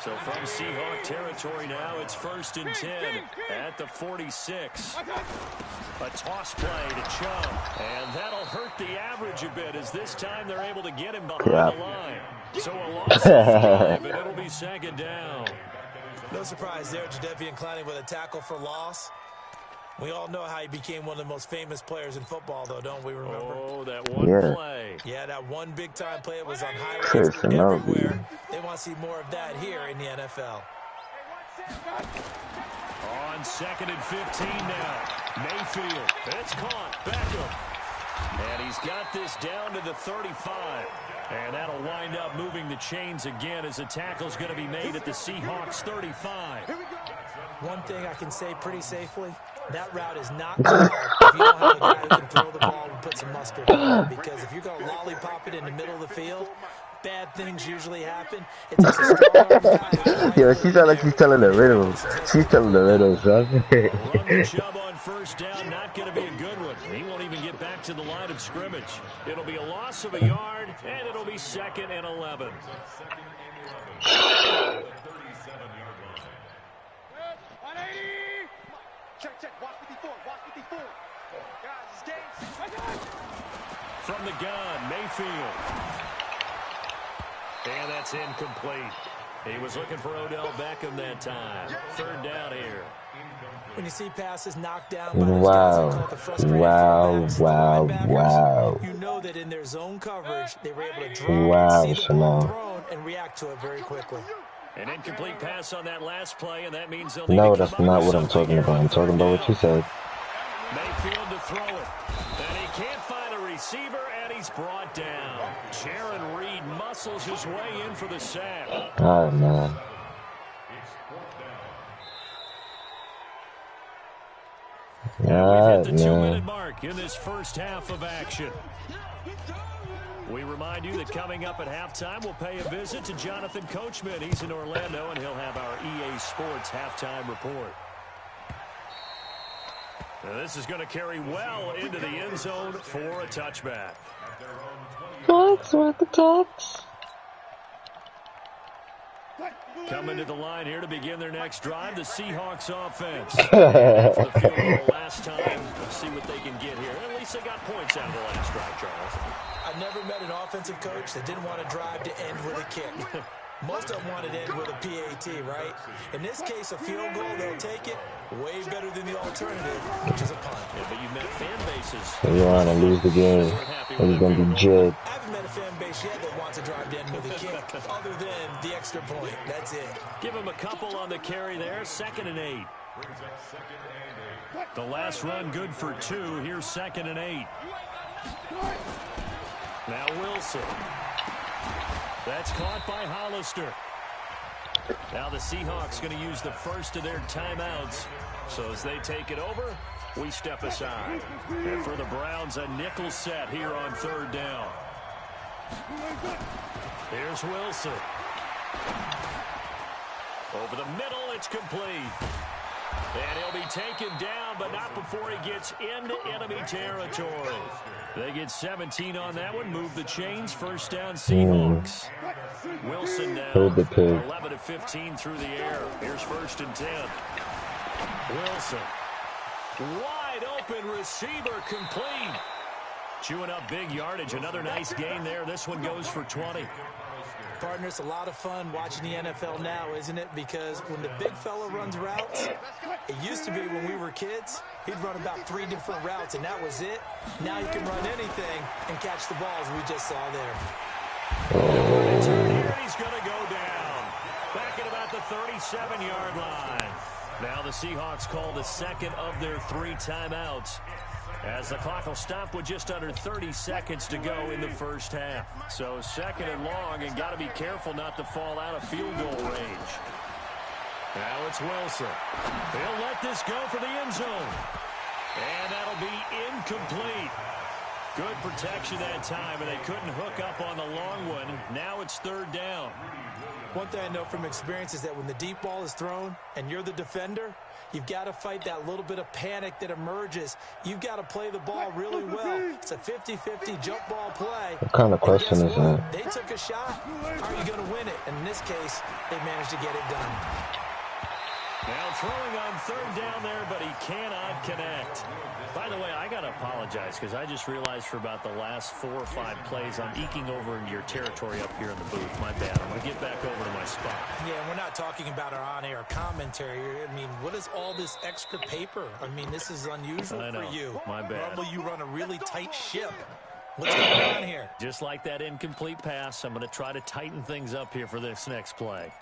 So from Seahawk territory now, it's 1st and 10 at the 46. A toss play to Chubb. And that'll hurt the average a bit as this time they're able to get him behind the line. So a loss of 5, and it'll be 2nd down. No surprise there, Jadeveon Clowney with a tackle for loss. We all know how he became one of the most famous players in football, though, don't we remember? Oh, that one play. Yeah, that one big-time play. It was on highlights everywhere. They want to see more of that here in the NFL. On 2nd and 15 now. Mayfield. It's caught. Beckham. And he's got this down to the 35. And that'll wind up moving the chains again as the tackle's going to be made at the Seahawks 35. One thing I can say pretty safely, that route is not called if you don't have a guy who can throw the ball and put some mustard on it. Because if you're going to lollipop it in the middle of the field, bad things usually happen. It takes a strong guy. Yo, she sounds like she's telling the riddles. She's telling the riddles, son. Run Chubb on 1st down, not going to be a good one. He won't even get back to the line of scrimmage. It'll be a loss of a yard, and it'll be 2nd and 11. Check. Watch 54. Guys, it's game. From the gun, Mayfield. And that's incomplete. He was looking for Odell Beckham that time. 3rd down here. When you see passes knocked down by those guys, call the frustrating Wow. you know that in their zone coverage, they were able to draw, see the ball thrown, and react to it very quickly. An incomplete pass on that last play, and that means they'll need No, to that's come not up what with I'm talking about. I'm talking about what you said. Mayfield to throw it. And he can't find a receiver, and he's brought down. Jaron Reed muscles his way in for the sack. Oh, man. We've hit the 2-minute mark in this first half of action. We remind you that coming up at halftime, we'll pay a visit to Jonathan Coachman. He's in Orlando, and he'll have our EA Sports halftime report. Now, this is going to carry well into the end zone for a touchback. the tax. Coming to the line here to begin their next drive, the Seahawks offense. For the field goal last time. Let's see what they can get here. At least they got points out of the last drive, Charles. I never met an offensive coach that didn't want to drive to end with a kick. Most of them wanted to end with a PAT, right? In this case, a field goal, they'll take it. Way better than the alternative, which is a punt. Yeah, but you've met fan bases. You want to lose the game, and you're going to be judged. I haven't met a fan base yet that wants to drive to end with a kick, other than the extra point. That's it. Give him a couple on the carry there. 2nd and 8. The last run good for 2. Here's 2nd and 8. Now Wilson. That's caught by Hollister. Now the Seahawks going to use the first of their timeouts. So as they take it over, we step aside. And for the Browns, a nickel set here on 3rd down. Here's Wilson. Over the middle, it's complete. And he'll be taken down, but not before he gets into enemy territory. They get 17 on that one. Move the chains. 1st down, Seahawks. Wilson now 11 of 15 through the air. Here's 1st and 10. Wilson. Wide open receiver complete. Chewing up big yardage. Another nice gain there. This one goes for 20. Partner, it's a lot of fun watching the NFL now, isn't it? Because when the big fella runs routes, it used to be when we were kids, he'd run about 3 different routes, and that was it. Now you can run anything and catch the balls we just saw there. Here he's going to go down. Back at about the 37-yard line. Now the Seahawks call the 2nd of their 3 timeouts, as the clock will stop with just under 30 seconds to go in the 1st half. So 2nd and long, and got to be careful not to fall out of field goal range. Now it's Wilson. They'll let this go for the end zone. And that'll be incomplete. Good protection that time, and they couldn't hook up on the long one. Now it's 3rd down. One thing I know from experience is that when the deep ball is thrown and you're the defender, you've got to fight that little bit of panic that emerges. You've got to play the ball really well. It's a 50-50 jump ball play. What kind of question is that? They took a shot. How are you going to win it? And in this case, they managed to get it done. Now throwing on 3rd down there, but he cannot connect. By the way, I got to apologize because I just realized for about the last 4 or 5 plays, I'm eking over into your territory up here in the booth. My bad. I'm going to get back over to my spot. Yeah, we're not talking about our on-air commentary. I mean, what is all this extra paper? I mean, this is unusual for you. My bad. Normally, you run a really tight ship. What's going on here? Just like that incomplete pass, I'm going to try to tighten things up here for this next play.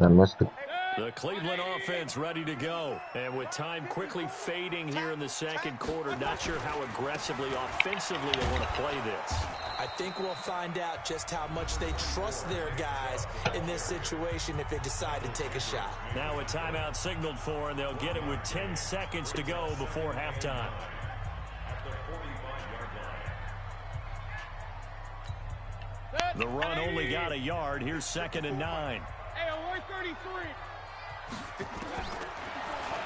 I missed it. The Cleveland offense ready to go. And with time quickly fading here in the 2nd quarter, not sure how aggressively, offensively they want to play this. I think we'll find out just how much they trust their guys in this situation if they decide to take a shot. Now a timeout signaled for, and they'll get it with 10 seconds to go before halftime. The run only got a yard. Here's 2nd and 9.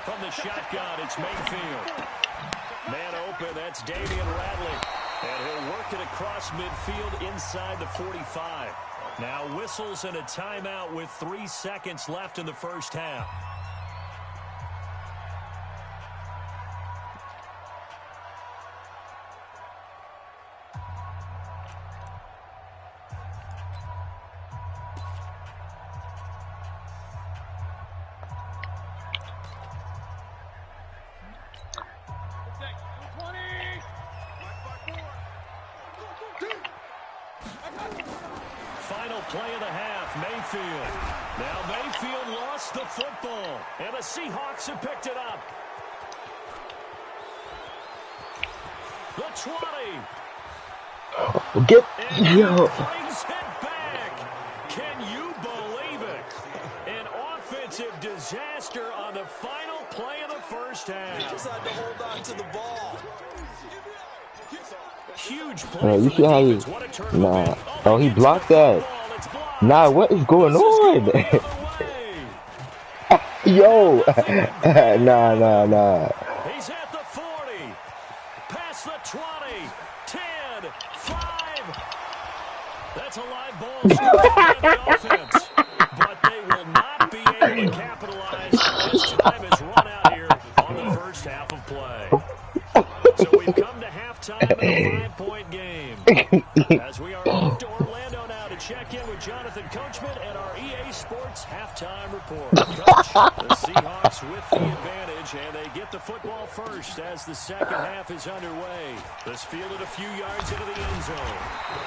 From the shotgun, it's Mayfield. Man open, that's Damian Radley. And he'll work it across midfield inside the 45. Now whistles and a timeout with 3 seconds left in the 1st half. Final play of the half, Mayfield. Now Mayfield lost the football, and the Seahawks have picked it up. The 20. Get yo. Brings it back. Can you believe it? An offensive disaster on the final play of the 1st half. He just had to hold on to the ball. Huge play. You see how he... Nah. Oh, he blocked that. Nah, what is going on? Yo. Nah. He's at the 40. across the 20, 10, 5. That's a live ball by the offense. But they will not be able to capitalize as time has run out here on the first half of play. So we've come to halftime in a 5-point game. As we are off to Orlando now to check in with Jonathan Coachman and our EA Sports halftime report. Coach, the Seahawks with the advantage, and they get the football first as the second half is underway. This fielded a few yards into the end zone.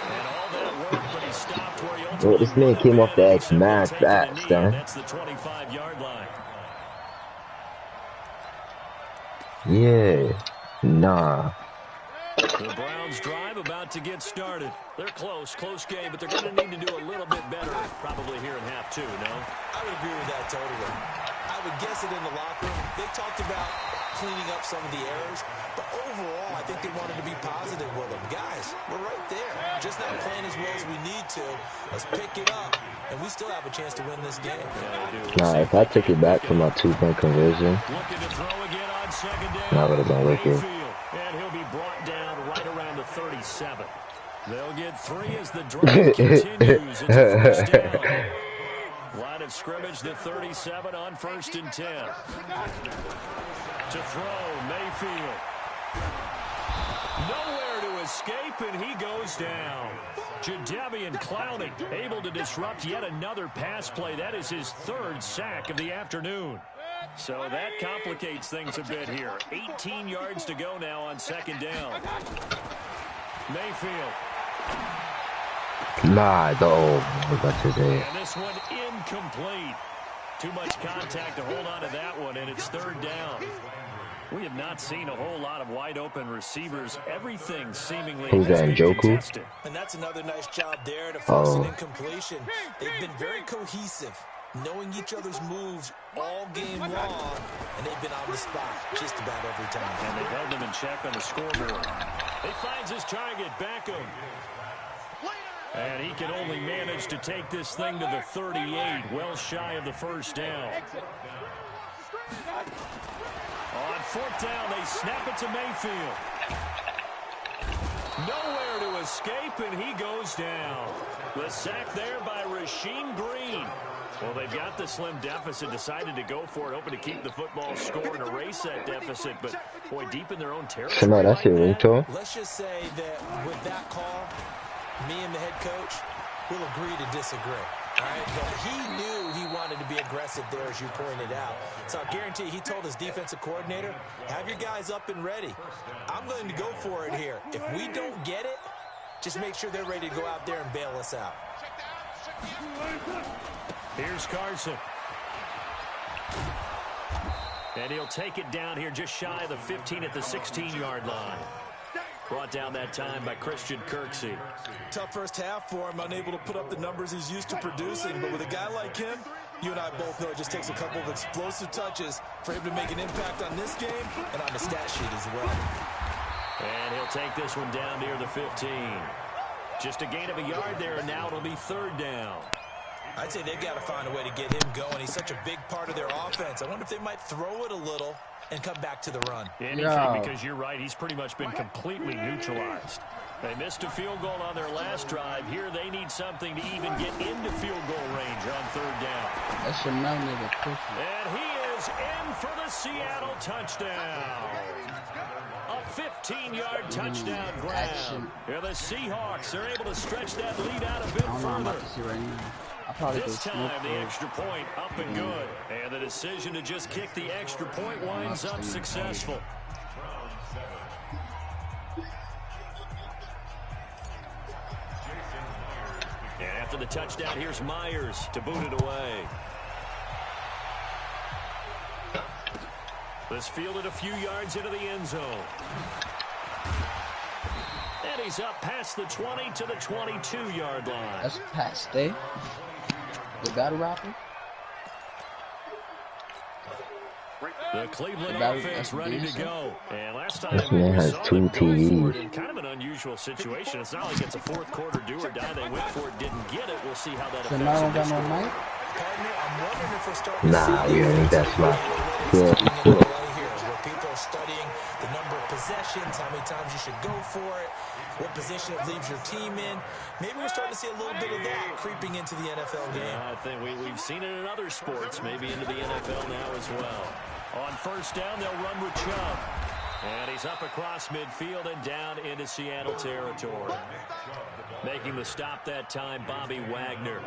And all that work, but he stopped where he ultimately This man came off the edge mad fast, son. That's the 25-yard line. Yeah. Nah. The Browns drive about to get started. They're close game, but they're going to need to do a little bit better probably here in half two, no? I would agree with that totally. I would guess it in the locker room. They talked about cleaning up some of the errors, but overall, I think they wanted to be positive with them. Guys, we're right there. Just not playing as well as we need to. Let's pick it up, and we still have a chance to win this game. Nah, if I took it back to my 2-point conversion, Looking to throw again on second down. that would have been wicked. And he'll be brought down right around the 37. They'll get 3 as the drive continues. It's a first down. Line of scrimmage, the 37 on 1st and 10. To throw, Mayfield. Nowhere to escape, and he goes down. Jadeveon Clowney able to disrupt yet another pass play. That is his 3rd sack of the afternoon. So that complicates things a bit here. 18 yards to go now on 2nd down. Mayfield. Nah, that's his head. And this one incomplete. Too much contact to hold on to that one, and it's 3rd down. We have not seen a whole lot of wide-open receivers. Everything seemingly Who's that, Njoku? contested. And that's another nice job there to force an incompletion. They've been very cohesive, knowing each other's moves all game long, and they've been on the spot just about every time. And they've held them in check on the scoreboard. He finds his target, Beckham. And he can only manage to take this thing to the 38, well shy of the 1st down. On 4th down, they snap it to Mayfield. Nowhere to escape, and he goes down. The sack there by Rasheem Green. Well, they've got the slim deficit, decided to go for it, hoping to keep the football score and erase that deficit. But, boy, deep in their own territory. Come on, that's your ringtone. Let's just say that with that call, me and the head coach will agree to disagree. All right, but he knew he wanted to be aggressive there, as you pointed out. So I guarantee he told his defensive coordinator, have your guys up and ready. I'm going to go for it here. If we don't get it, just make sure they're ready to go out there and bail us out. Here's Carson. And he'll take it down here just shy of the 15 at the 16-yard line. Brought down that time by Christian Kirksey. Tough first half for him, unable to put up the numbers he's used to producing. But with a guy like him, you and I both know it just takes a couple of explosive touches for him to make an impact on this game and on the stat sheet as well. And he'll take this one down near the 15. Just a gain of a yard there, and now it'll be 3rd down. I'd say they've got to find a way to get him going. He's such a big part of their offense. I wonder if they might throw it a little and come back to the run. Anything, because you're right, he's pretty much been completely neutralized. They missed a field goal on their last drive. Here they need something to even get into field goal range on 3rd down. That's your man nigga pushing. And he is in for the Seattle touchdown. A 15-yard touchdown grab. Yeah, the Seahawks are able to stretch that lead out a bit further. This time, the extra point up and good. And the decision to just kick the extra point winds up successful. And after the touchdown, here's Myers to boot it away. This fielded a few yards into the end zone. And he's up past the 20 to the 22-yard line. That's Pat Stay. The battle rapper. The Cleveland offense ready to go. And last time This man has 2 TVs. in kind of an unusual situation. It's not like it's a 4th quarter do or die. They went for it, didn't get it. We'll see how that affects Tomorrow them. got no mic? Partner, I'm wondering if we're starting Nah, to see we don't need that slot. here. People are studying the number of possessions, how many times you should go for it, what position it leaves your team in. Maybe we're starting to see a little bit of that creeping into the NFL game. I think we've seen it in other sports, maybe into the NFL now as well. On first down, they'll run with Chubb. And he's up across midfield and down into Seattle territory. Making the stop that time, Bobby Wagner.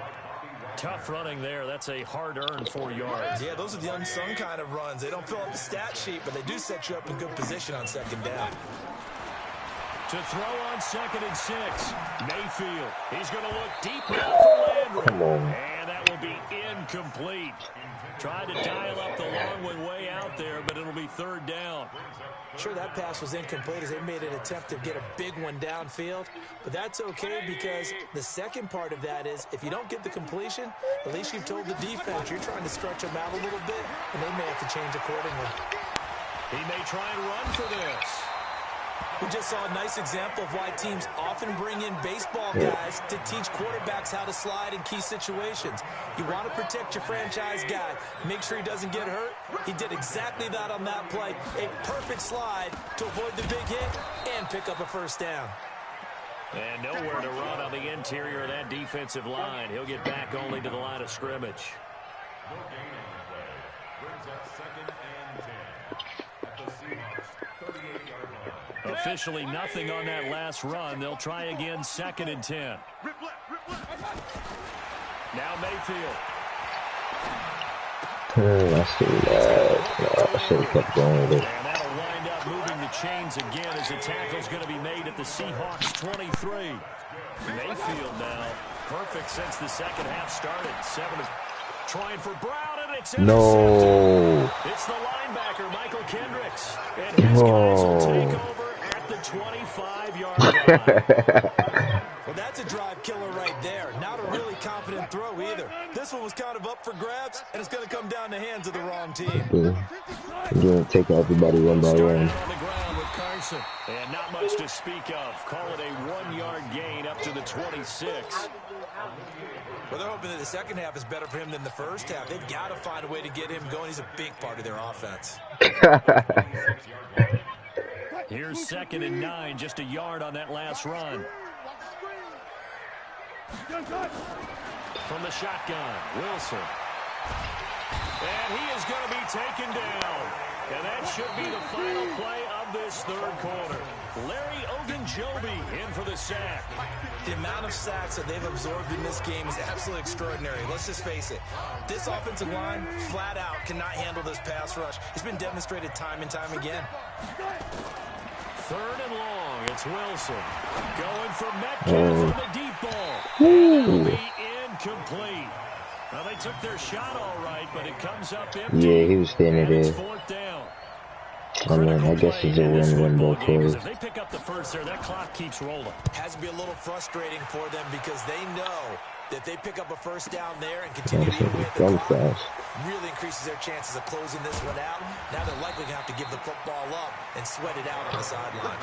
Tough running there. That's a hard-earned 4 yards. Yeah, those are the unsung kind of runs. They don't fill up the stat sheet, but they do set you up in good position on second down. To throw on 2nd and 6. Mayfield. He's going to look deep now for Landry. And that will be incomplete. Tried to dial up the long one way out there, but it'll be 3rd down. Sure, that pass was incomplete as they made an attempt to get a big one downfield, but that's okay because the second part of that is if you don't get the completion, at least you've told the defense you're trying to stretch them out a little bit, and they may have to change accordingly. He may try and run for this. We just saw a nice example of why teams often bring in baseball guys to teach quarterbacks how to slide in key situations. You want to protect your franchise guy. Make sure he doesn't get hurt. He did exactly that on that play. A perfect slide to avoid the big hit and pick up a first down. And nowhere to run on the interior of that defensive line. He'll get back only to the line of scrimmage. Officially nothing on that last run. They'll try again 2nd and 10. Now Mayfield. I see that. I should have kept going with it. And that'll wind up moving the chains again as the tackle's going to be made at the Seahawks 23. Mayfield now. Perfect since the second half started. 7 is trying for Brown, and it's intercepted. No. It's the linebacker, Michael Kendricks. And his guys will take over at the 25-yard line. Well, that's a drive killer right there. Not a really confident throw either. This one was kind of up for grabs, and it's going to come down the hands of the wrong team. You're going to take out everybody one by one. On the ground with Carson. And not much to speak of. Call it a 1-yard gain up to the 26. Well, they're hoping that the second half is better for him than the first half. They've got to find a way to get him going. He's a big part of their offense. Here's 2nd and 9, just a yard on that last run. From the shotgun, Wilson. And he is going to be taken down. And that should be the final play of this 3rd quarter. Larry Ogunjobi in for the sack. The amount of sacks that they've absorbed in this game is absolutely extraordinary. Let's just face it. This offensive line, flat out, cannot handle this pass rush. It's been demonstrated time and time again. 3rd and long. It's Wilson. Going for Metcalf on the deep ball. And it'll be incomplete. Well, they took their shot all right, but it comes up empty. Yeah, he was standing there. It's 4th down. I mean, I guess it's a win-win both ways. If they pick up the first there, that clock keeps rolling. Has to be a little frustrating for them because they know that they pick up a first down there and continue to eat away at the clock, really increases their chances of closing this one out. Now they're likely going to have to give the football up and sweat it out on the sideline.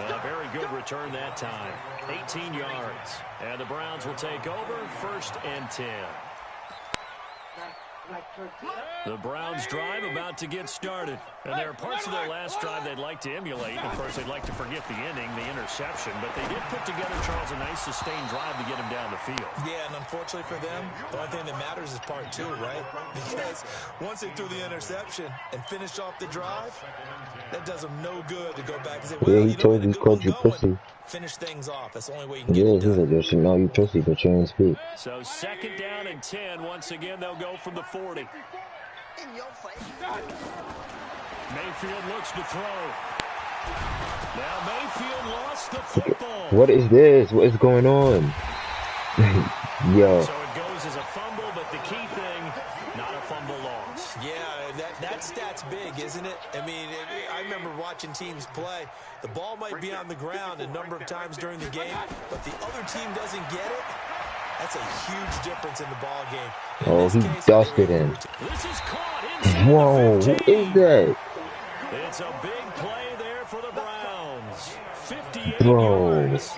A very good return that time. 18 yards. And the Browns will take over 1st and 10. The Browns drive about to get started. And there are parts of their last drive they'd like to emulate. Of course, they'd like to forget the inning, the interception. But they did put together, Charles, a nice sustained drive to get him down the field. Yeah, and unfortunately for them, the only thing that matters is part 2, right? Because once they threw the interception and finished off the drive, that does them no good to go back and say, well, yeah, he told you, called you pussy. Finish things off. That's the only way you can get it done. Yeah, he's like, no, you pussy, but you ain't speak. So 2nd down and 10. Once again, they'll go from the 40. Mayfield looks to throw. Now Mayfield lost the football. What is this? What is going on? Yo. So it goes as a fumble, but the key thing, not a fumble loss. Yeah, that stat's big, isn't it? I mean, I remember watching teams play. The ball might be on the ground a number of times during the game, but the other team doesn't get it. That's a huge difference in the ball game. Oh, he dusted him. This is caught inside. Whoa, what is that? It's a big play there for the Browns. 58 yards.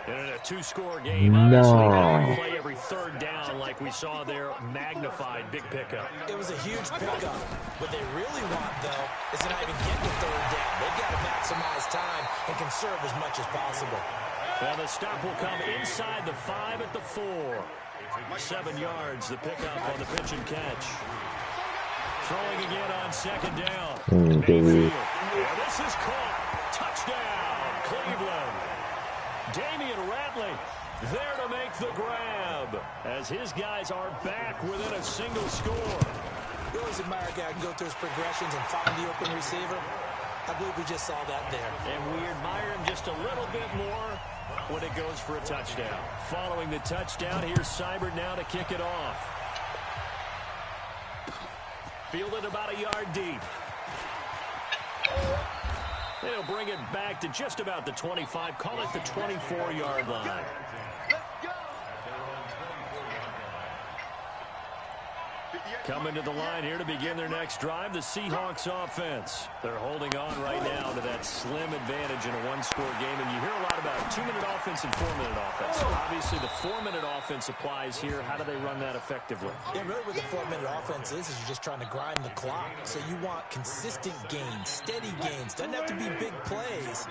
And an two-score game. No. Obviously, every play, every third down, like we saw there, magnified, big pickup. It was a huge pickup. What they really want, though, is to not even get the third down. They've got to maximize time and conserve as much as possible. Well, the stop will come inside the 5 at the 4. 7 yards, the pickup on the pitch and catch. Throwing again on second down. Mayfield. Yeah, this is caught. Touchdown, Cleveland. Damian Ratley there to make the grab as his guys are back within a single score. You always admire a guy who can go through his progressions and find the open receiver. I believe we just saw that there. And we admire him just a little bit more when it goes for a touchdown. Following the touchdown, here's Seibert now to kick it off. Fielded about a yard deep. They'll bring it back to just about the 25. Call it the 24-yard line. Coming to the line here to begin their next drive, the Seahawks offense. They're holding on right now to that slim advantage in a one-score game, and you hear a lot about 2-minute offense and 4-minute offense. Obviously, the 4-minute offense applies here. How do they run that effectively? Yeah, really what the 4-minute offense is you're just trying to grind the clock. So you want consistent gains, steady gains. Doesn't have to be big plays,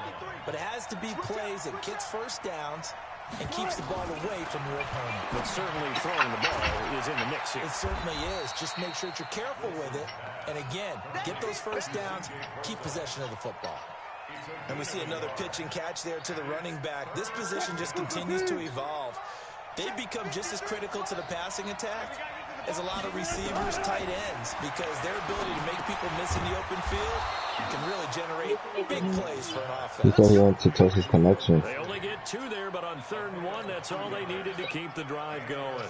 but it has to be plays that gets first downs and keeps the ball away from your opponent. But certainly throwing the ball is in the mix here. It certainly is. Just make sure that you're careful with it. And again, get those first downs, keep possession of the football. And we see another pitch and catch there to the running back. This position just continues to evolve. They become just as critical to the passing attack as a lot of receivers, tight ends, because their ability to make people miss in the open field can really generate big plays for an offense. He thought he wanted to test his connection. They only get 2 there, but on 3rd and 1, that's all they needed to keep the drive going.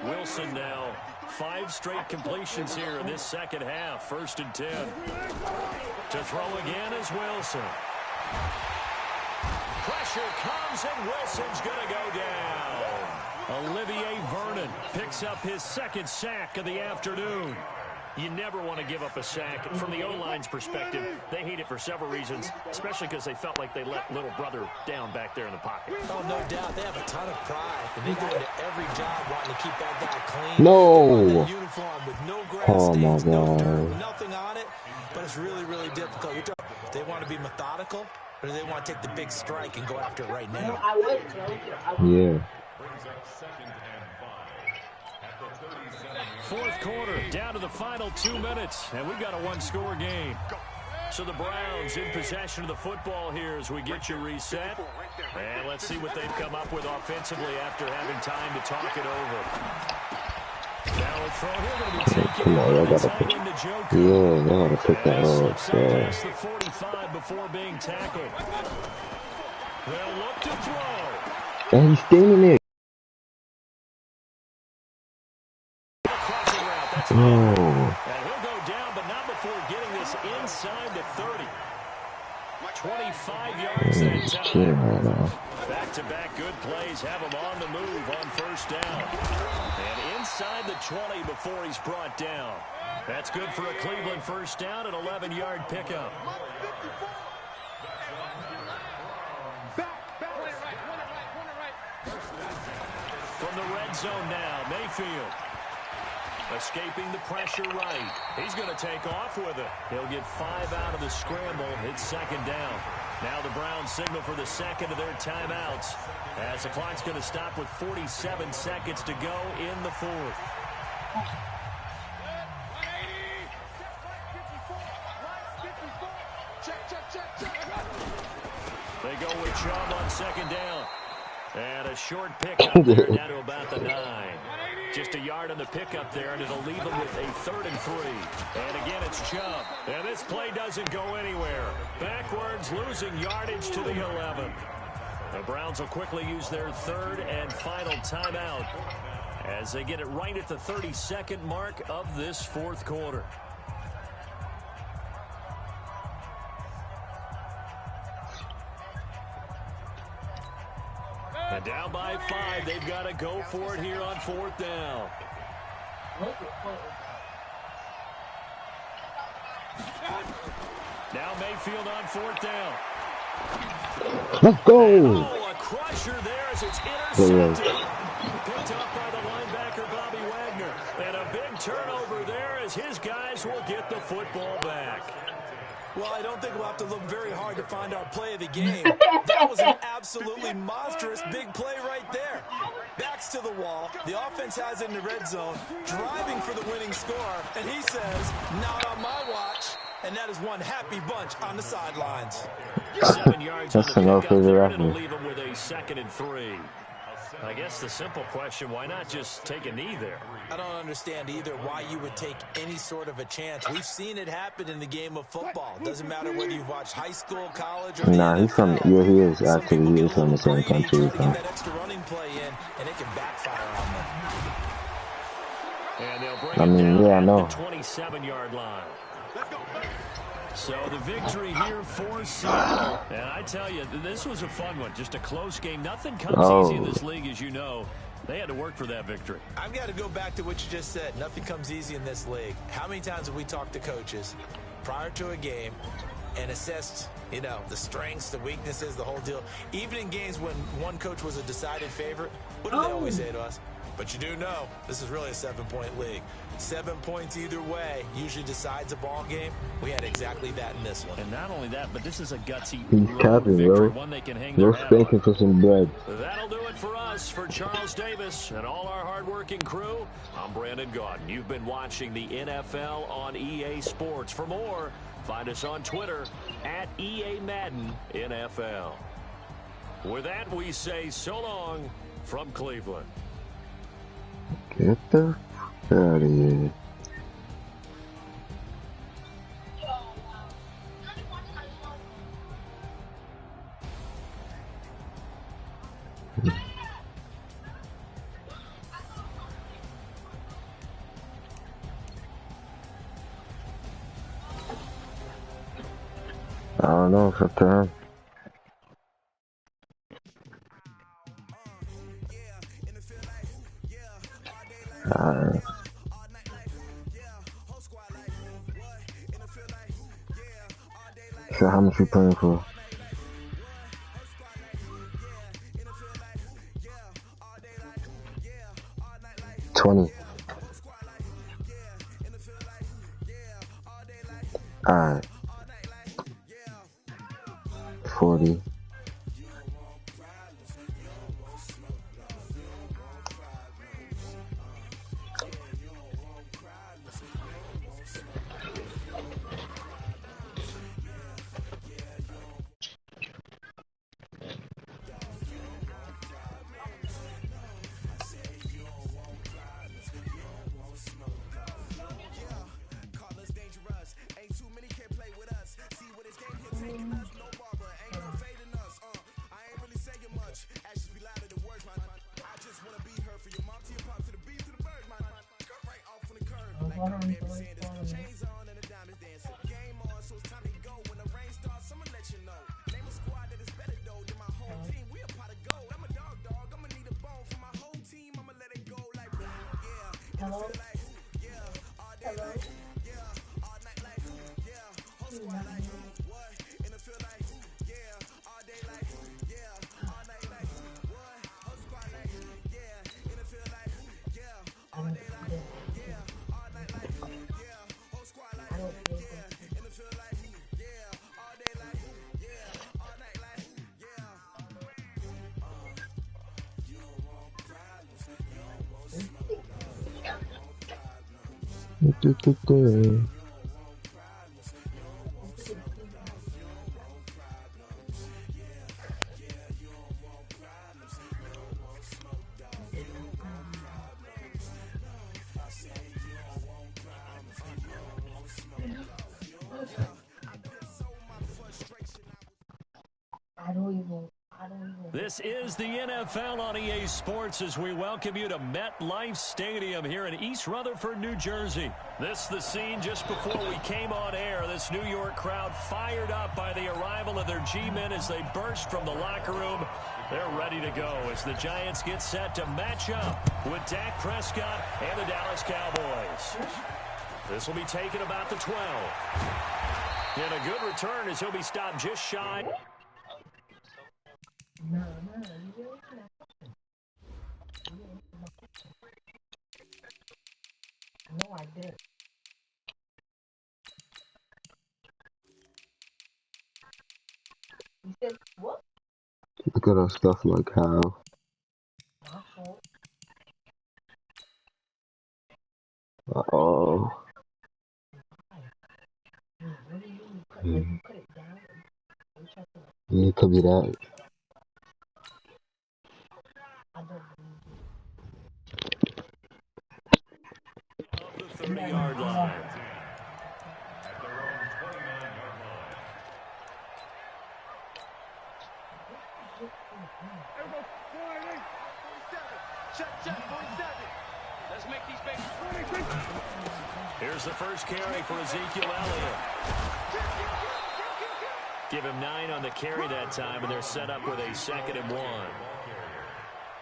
Wilson now, 5 straight completions here in this second half. 1st and 10. To throw again is Wilson. Pressure comes, and Wilson's going to go down. Olivier Vernon picks up his 2nd sack of the afternoon. You never want to give up a sack. From the O-line's perspective, they hate it for several reasons, especially because they felt like they let little brother down back there in the pocket. Oh, no doubt. They have a ton of pride, and they go into every job wanting to keep that guy clean. No. That uniform with no grass stains, no dirt, nothing on it, but it's really, really difficult. They want to be methodical, or do they want to take the big strike and go after it right now? Yeah. 4th quarter, down to the final 2 minutes, and we've got a one-score game. So the Browns in possession of the football here as we get you reset. And let's see what they've come up with offensively after having time to talk it over. Now a throw here going to be taken. Come on, I gotta pick. Yeah, I gotta pick that up. Past the 45 before being tackled. They'll look to throw. And he's standing there. Oh. And he'll go down, but not before getting this inside the 30. 25 yards that time. Back-to-back good plays have him on the move on 1st down. And inside the 20 before he's brought down. That's good for a Cleveland 1st down, an 11-yard pickup. From the red zone now, Mayfield. Escaping the pressure right. He's going to take off with it. He'll get 5 out of the scramble. It's 2nd down. Now the Browns signal for the 2nd of their timeouts as the clock's going to stop with 47 seconds to go in the 4th. They go with Chubb on 2nd down. And a short pickup there down to about the 9. Just a yard on the pickup there, and it'll leave them with a 3rd and 3. And again, it's Chubb. And this play doesn't go anywhere. Backwards, losing yardage to the 11. The Browns will quickly use their 3rd and final timeout as they get it right at the 32nd mark of this 4th quarter. And down by 5, they've got to go for it here on 4th down. Now Mayfield on 4th down. Let's go. Oh, a crusher there as it's Yeah. intercepted. Picked up by the linebacker, Bobby Wagner. And a big turnover there as his guys will get the football back. Well, I don't think we'll have to look very hard to find our play of the game. That was an absolutely monstrous big play right there. Backs to the wall. The offense has it in the red zone, driving for the winning score. And he says, not on my watch. And that is one happy bunch on the sidelines. 7 yards on the pickup there, and it'll leave him with a 2nd and 3. I guess the simple question, why not just take a knee there? I don't understand either why you would take any sort of a chance. We've seen it happen in the game of football. Doesn't matter whether you've watched high school, college, or Nah, he's from, yeah, he is actually, he is from the same country. Get that extra running play in, and it can backfire on them. And they'll bring it down yeah, I know. at the 27-yard line. So the victory here for Seattle. And I tell you, this was a fun one. Just a close game. Nothing comes easy in this league, as you know. They had to work for that victory. I've got to go back to what you just said. Nothing comes easy in this league. How many times have we talked to coaches prior to a game and assessed, you know, the strengths, the weaknesses, the whole deal? Even in games when one coach was a decided favorite, what do they always say to us? But you do know this is really a 7-point league. 7 points either way usually decides a ball game. We had exactly that in this one. And not only that, but this is a gutsy victory, one they can hang no their hat spanking on. for some bread. That'll do it for us, for Charles Davis and all our hardworking crew. I'm Brandon Gaudin. You've been watching the NFL on EA Sports. For more, find us on Twitter at EA Madden NFL. With that, we say so long from Cleveland. Get the f out of here. I don't know, it's up to him. So how much you paying for? $20. Alright. 40. This is the NFL on EA Sports as we welcome you to MetLife Stadium here in East Rutherford, New Jersey. This is the scene just before we came on air. This New York crowd fired up by the arrival of their G-men as they burst from the locker room. They're ready to go as the Giants get set to match up with Dak Prescott and the Dallas Cowboys. This will be taken about the 12. And a good return as he'll be stopped just shy. No, I didn't. He said, what? Look at our stuff like how. Uh-oh. Yeah, it could be that. The 30-yard line. Let's make these babies. Here's the first carry for Ezekiel Elliott. Give him 9 on the carry that time, and they're set up with a 2nd and 1.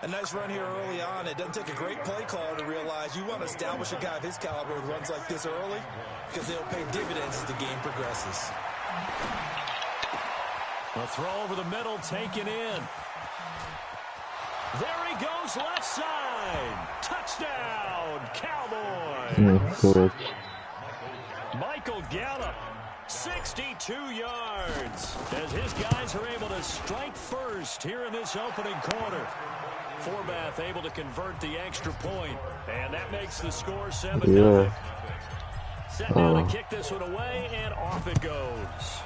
A nice run here early on. It doesn't take a great play caller to realize you want to establish a guy of his caliber with runs like this early because they'll pay dividends as the game progresses. A throw over the middle, taken in. There he goes, left side. Touchdown, Cowboys. Michael Gallup, 62 yards, as his guys are able to strike first here in this opening quarter. Forbath able to convert the extra point, and that makes the score 7-0. Set now to kick this one away, and off it goes.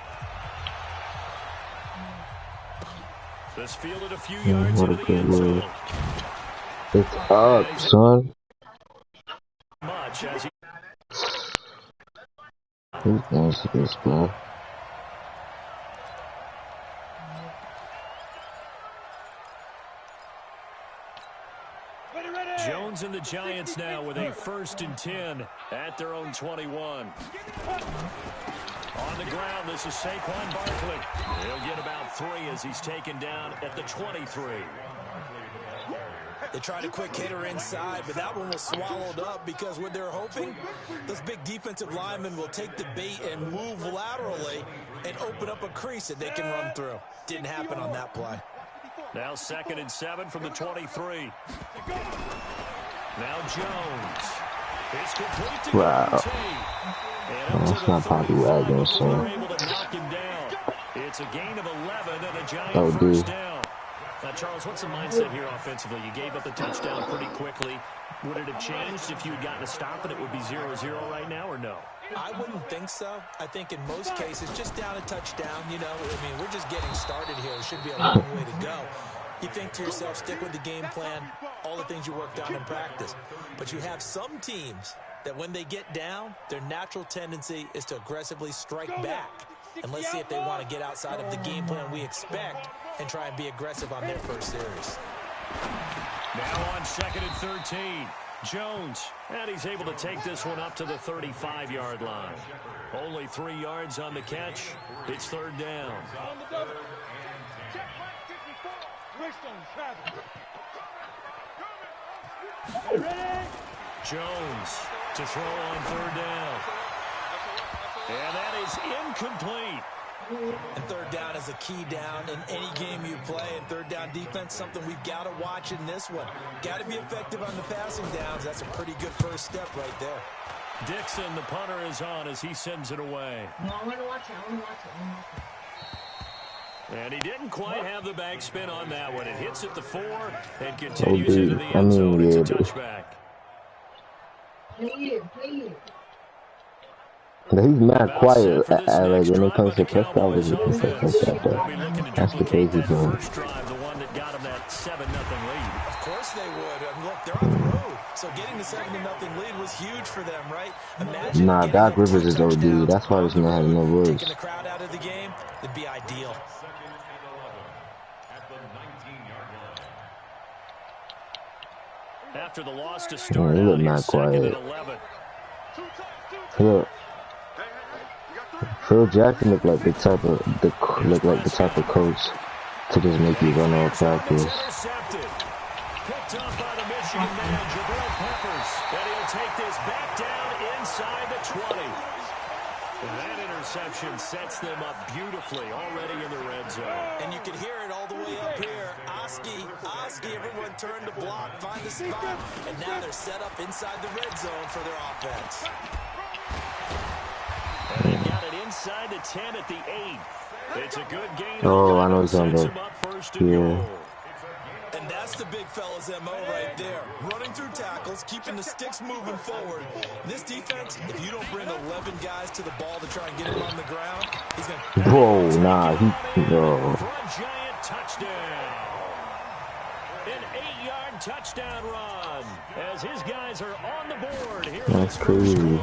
This fielded a few yards into the end zone. It's up, son. Much as he... Who's answering this, bro? Jones and the Giants now with a 1st and 10 at their own 21. On the ground, this is Saquon Barkley. He'll get about 3 as he's taken down at the 23. They tried a quick hitter inside, but that one was swallowed up because what they're hoping, those big defensive linemen will take the bait and move laterally and open up a crease that they can run through. Didn't happen on that play. Now 2nd and 7 from the 23. Now Jones. It's complete to wow. That's not Poppy Wagon, so. It's a gain of 11 and a giant first down. Now, Charles, what's the mindset here offensively? You gave up a touchdown pretty quickly. Would it have changed if you had gotten a stop and it would be 0-0 right now, or no? I wouldn't think so. I think in most cases, just down a touchdown, you know, I mean, we're just getting started here. It should be a long way to go. You think to yourself, stick with the game plan, all the things you worked on in practice. But you have some teams that when they get down, their natural tendency is to aggressively strike back. And let's see if they want to get outside of the game plan we expect and try and be aggressive on their first series. Now on 2nd and 13, Jones, and he's able to take this one up to the 35-yard line. Only 3 yards on the catch. It's 3rd down. Jones to throw on 3rd down. And that is incomplete. And 3rd down is a key down in any game you play. And 3rd down defense, something we've got to watch in this one. Got to be effective on the passing downs. That's a pretty good first step right there. Dixon, the punter, is on as he sends it away. No, I want to watch it. And he didn't quite have the backspin on that one. It hits at the 4 and continues into the end zone. It's a touchback. Play it. He's mad quiet like when it comes to press conferences and stuff like that, though. That's the crazy thing. The one that got him that 7-0 lead. Of course they would. I mean, look, they're on the road. So getting the 7-0 lead was huge for them, right? Imagine nah, Doc Rivers is OD. That's why this man had no words. Taking the crowd out of the game, it'd be ideal. After the loss to start he out, looked mad quiet. Yeah. Phil Jackson looked like the type of coach to just make you run all practice. Picked up by the Michigan man, Jabril Peppers, and he'll take this back down inside the 20. That interception sets them up beautifully already in the red zone. And you can hear it all the way up here. Oski, everyone turned to block, find the spot, and now they're set up inside the red zone for their offense. And they've got it inside the 10 at the 8. It's a good gain. Oh, I know he's on Sets the him up first and goal. And that's the big fella's MO right there. Running through tackles, keeping the sticks moving forward. This defense, if you don't bring 11 guys to the ball to try and get him on the ground, he's going to... Whoa, nah, no. For a giant touchdown. An 8-yard touchdown run as his guys are on the board here. That's crazy.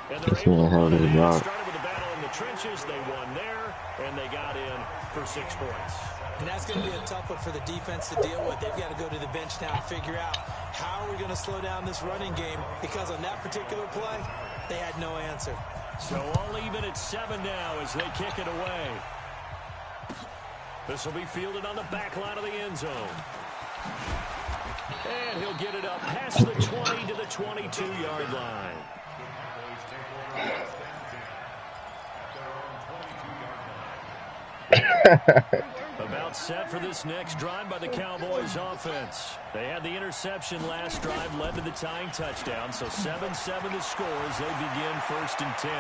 This man held his rock. Started with a battle in the trenches. They won there, and they got in for 6 points. And that's going to be a tough one for the defense to deal with. They've got to go to the bench now and figure out how are we going to slow down this running game, because on that particular play, they had no answer. So all even at 7 now as they kick it away. This will be fielded on the back line of the end zone. And he'll get it up past the 20 to the 22-yard line. About set for this next drive by the Cowboys offense. They had the interception last drive, led to the tying touchdown. So 7-7 the score as they begin 1st and 10.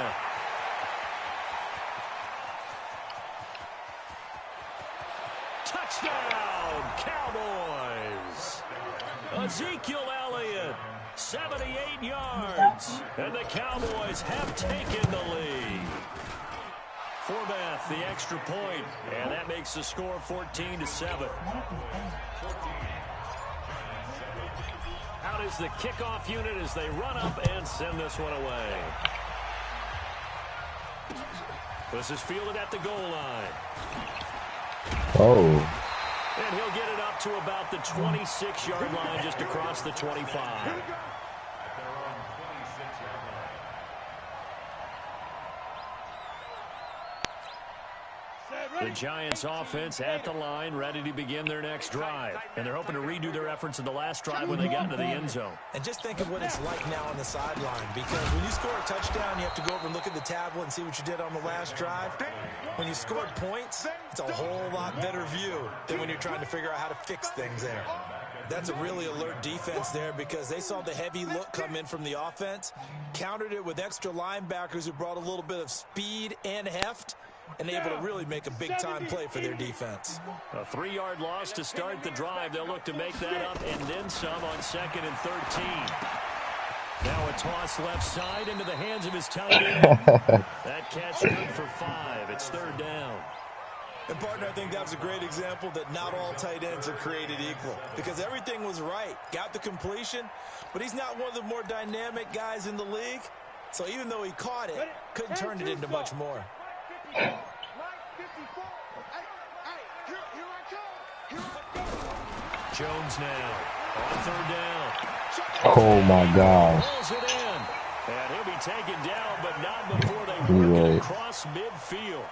Touchdown, Cowboys! Ezekiel Elliott, 78 yards. And the Cowboys have taken the lead. Forbath, the extra point, and that makes the score 14-7. Out is the kickoff unit as they run up and send this one away. This is fielded at the goal line. Oh. And he'll get it up to about the 26-yard line, just across the 25. The Giants offense at the line, ready to begin their next drive. And they're hoping to redo their efforts in the last drive when they got into the end zone. And just think of what it's like now on the sideline, because when you score a touchdown, you have to go over and look at the tablet and see what you did on the last drive. When you scored points, it's a whole lot better view than when you're trying to figure out how to fix things there. That's a really alert defense there, because they saw the heavy look come in from the offense, countered it with extra linebackers who brought a little bit of speed and heft, and able to really make a big-time play for their defense. A 3-yard loss to start the drive. They'll look to make that up and then some on 2nd and 13. Now a toss left side into the hands of his tight end. That catch good for 5. It's 3rd down. And, partner, I think that was a great example that not all tight ends are created equal, because everything was right. Got the completion, but he's not one of the more dynamic guys in the league. So even though he caught it, couldn't turn it into much more. Jones now on 3rd down. Oh my gosh. Rolls it in. And he'll be taken down, but not before they work it across midfield.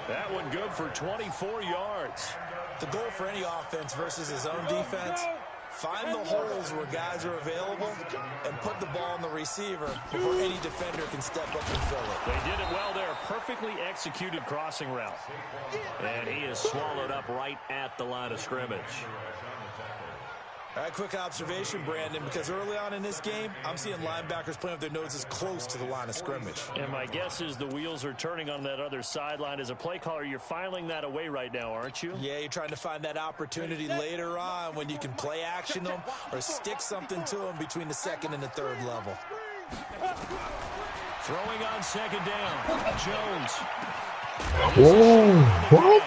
That one good for 24 yards. The goal for any offense versus his own defense, find the holes where guys are available and put the ball on the receiver before any defender can step up and fill it. They did it well there. Perfectly executed crossing route. And he is swallowed up right at the line of scrimmage. All right, quick observation, Brandon, because early on in this game, I'm seeing linebackers playing with their noses close to the line of scrimmage. And my guess is the wheels are turning on that other sideline. As a play caller, you're filing that away right now, aren't you? Yeah, you're trying to find that opportunity later on when you can play action them or stick something to them between the 2nd and the 3rd level. Throwing on 2nd down, Jones. Oh, what?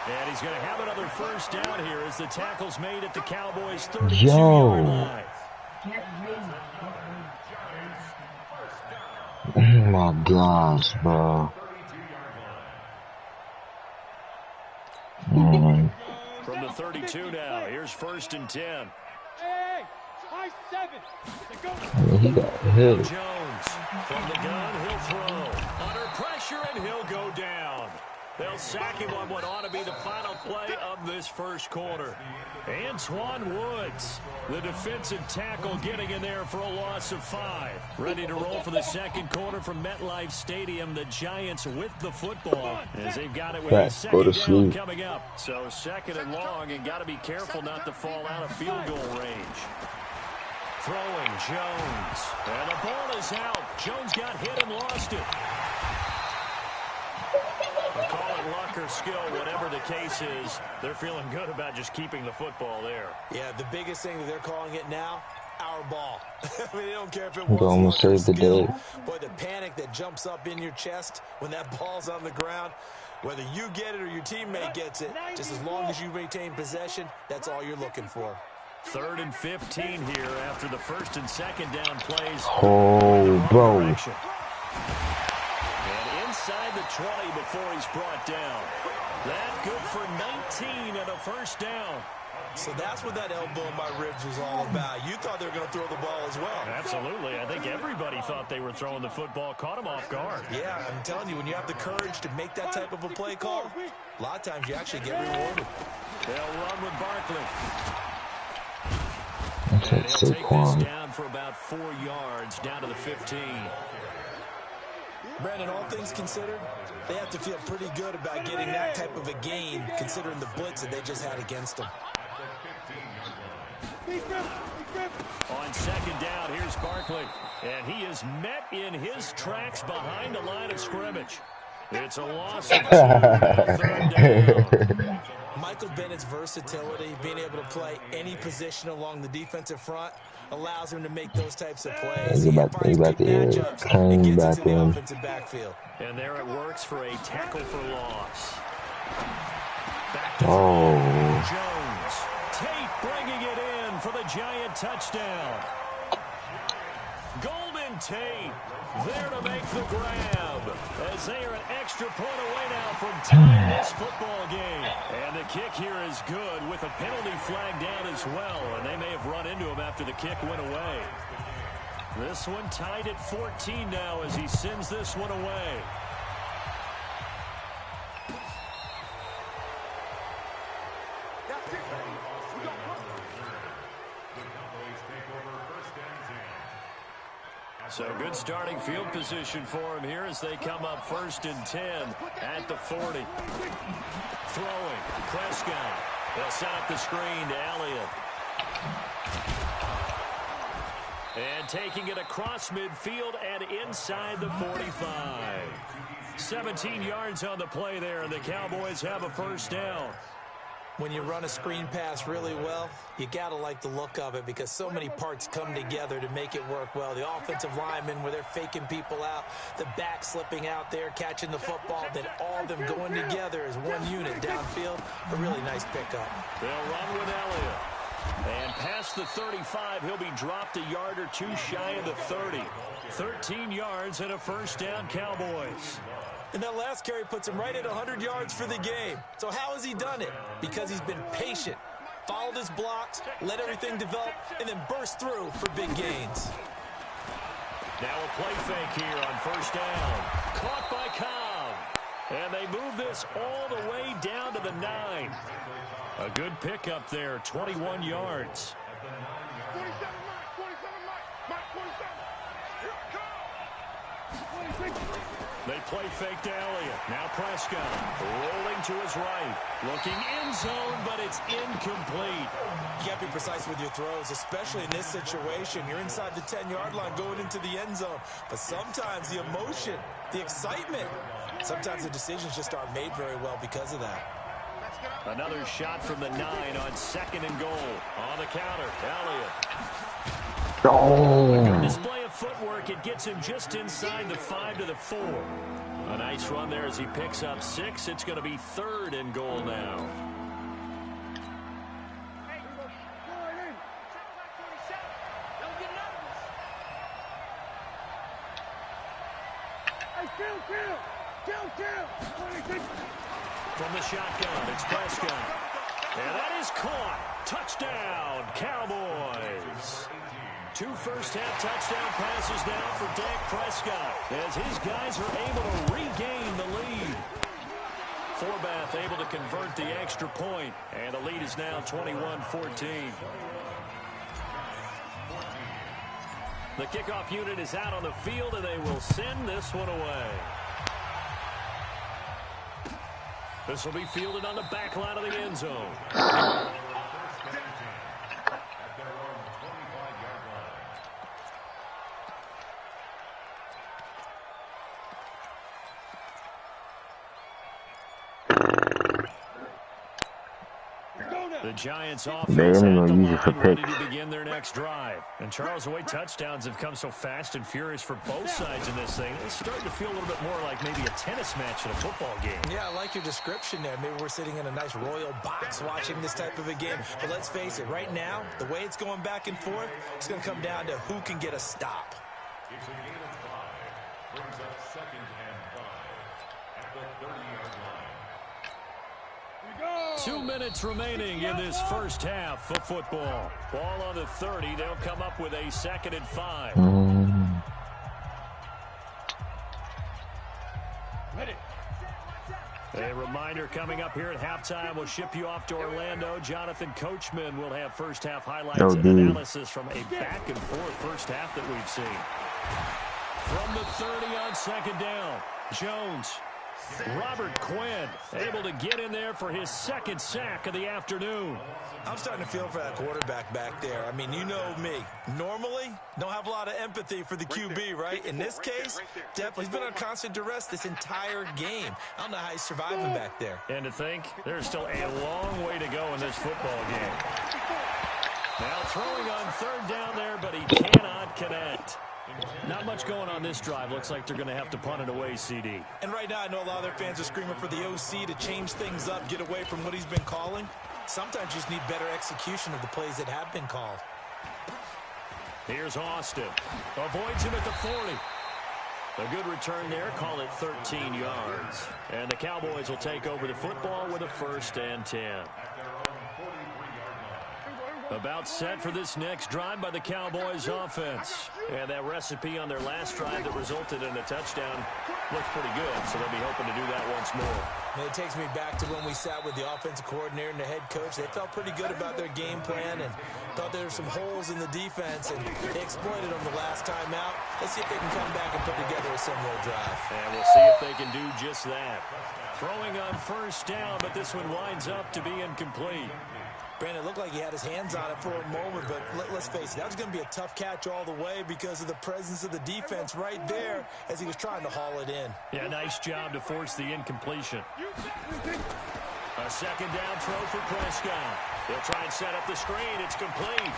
And he's going to have another 1st down here as the tackle's made at the Cowboys' 32-yard line. Oh my gosh, bro. From the 32 now, here's 1st and 10. He got hit. Jones from the gun, he'll throw. Under pressure, and he'll go down. They'll sack him on what ought to be the final play of this first quarter. Antoine Woods, the defensive tackle, getting in there for a loss of 5. Ready to roll for the second quarter from MetLife Stadium. The Giants with the football as they've got it with a second down coming up. So second and long, and got to be careful not to fall out of field goal range. Throwing Jones, and the ball is out. Jones got hit and lost it. We'll call it luck or skill, whatever the case is. They're feeling good about just keeping the football there. Yeah, the biggest thing that they're calling it now, our ball. I mean, they don't care if it was almost luck or saved the skill. day. Boy, the panic that jumps up in your chest when that ball's on the ground, whether you get it or your teammate gets it, just as long as you retain possession, that's all you're looking for. 3rd and 15 here after the first and second down plays. Oh, bro. And inside the 20 before he's brought down. That good for 19 and a first down. So that's what that elbow in my ribs was all about. You thought they were going to throw the ball as well. Absolutely. I think everybody thought they were throwing the football, caught him off guard. Yeah, I'm telling you, when you have the courage to make that type of a play call, a lot of times you actually get rewarded. They'll run with Barkley. That's And he'll take Saquon. this down for about 4 yards, down to the 15. Brandon, all things considered, they have to feel pretty good about getting that type of a gain, considering the blitz that they just had against them. On second down, here's Barkley. And he is met in his tracks behind the line of scrimmage. It's a loss of 2 on 3rd down. Michael Bennett's versatility, being able to play any position along the defensive front, allows him to make those types of plays. He's about to clean back in. Backfield. And there it works for a tackle for loss. Back to Jones. Tate bringing it in for the Giant touchdown. Golden Tate there to make the grab as they are an extra point away now from tying this football game. And the kick here is good with a penalty flag down as well, and they may have run into him after the kick went away. This one tied at 14 now as he sends this one away. So good starting field position for him here as they come up 1st and 10 at the 40. Throwing, Prescott. They'll set up the screen to Elliott. And taking it across midfield and inside the 45. 17 yards on the play there, and the Cowboys have a first down. When you run a screen pass really well, you got to like the look of it because so many parts come together to make it work well. The offensive linemen, where they're faking people out, the back slipping out there, catching the football, then all of them going together as one unit downfield. A really nice pickup. They'll run with Elliott. And past the 35, he'll be dropped a yard or 2 shy of the 30. 13 yards and a first down, Cowboys. And that last carry puts him right at 100 yards for the game. So how has he done it? Because he's been patient, followed his blocks, let everything develop, and then burst through for big gains. Now a play fake here on first down. Caught by Cobb. And they move this all the way down to the 9. A good pickup there, 21 yards. 27 Mark, 27. They play fake to Elliott. Now Prescott rolling to his right. Looking end zone, but it's incomplete. You can't be precise with your throws, especially in this situation. You're inside the 10-yard line going into the end zone. But sometimes the emotion, the excitement, sometimes the decisions just aren't made very well because of that. Another shot from the 9 on 2nd and goal. On the counter, Elliott. Oh. Display of footwork. It gets him just inside the 5 to the 4. A nice run there as he picks up 6. It's going to be 3rd and goal now. From the shotgun, it's Prescott. And that is caught. Touchdown, Cowboys. 2 first-half touchdown passes now for Dak Prescott as his guys are able to regain the lead. Forbath able to convert the extra point, and the lead is now 21-14. The kickoff unit is out on the field, and they will send this one away. This will be fielded on the back line of the end zone. The Giants offense at the line, ready to begin their next drive. And Charles, the way touchdowns have come so fast and furious for both sides in this thing, it's starting to feel a little bit more like maybe a tennis match in a football game. Yeah, I like your description there. Maybe we're sitting in a nice royal box watching this type of a game. But let's face it, right now, the way it's going back and forth, it's going to come down to who can get a stop. It's a gain of 5. Brings up 2nd and 5 at the 30-yard line. 2 minutes remaining in this first half of football. Ball on the 30. They'll come up with a 2nd and 5. A reminder coming up here at halftime. We'll ship you off to Orlando. Jonathan Coachman will have first half highlights and analysis from a back and forth first half that we've seen. From the 30 on 2nd down, Jones. Robert Quinn able to get in there for his 2nd sack of the afternoon. I'm starting to feel for that quarterback back there. I mean, you know me. Normally, don't have a lot of empathy for the QB, right? In this case, definitely he's been on constant duress this entire game. I don't know how he's surviving back there. And to think, there's still a long way to go in this football game. Now throwing on 3rd down there, but he cannot connect. Not much going on this drive. Looks like they're going to have to punt it away, CD. And right now, I know a lot of their fans are screaming for the OC to change things up, get away from what he's been calling. Sometimes you just need better execution of the plays that have been called. Here's Austin. Avoids him at the 40. A good return there. Call it 13 yards. And the Cowboys will take over the football with a 1st and 10. About set for this next drive by the Cowboys offense. And that recipe on their last drive that resulted in a touchdown looks pretty good, so they'll be hoping to do that once more. And it takes me back to when we sat with the offensive coordinator and the head coach. They felt pretty good about their game plan and thought there were some holes in the defense, and they exploited them the last time out. Let's see if they can come back and put together a similar drive. And we'll see if they can do just that. Throwing on 1st down, but this one winds up to be incomplete. Brandon, it looked like he had his hands on it for a moment, but let's face it, that was going to be a tough catch all the way because of the presence of the defense right there as he was trying to haul it in. Yeah, nice job to force the incompletion. A 2nd down throw for Prescott. He'll try and set up the screen. It's complete.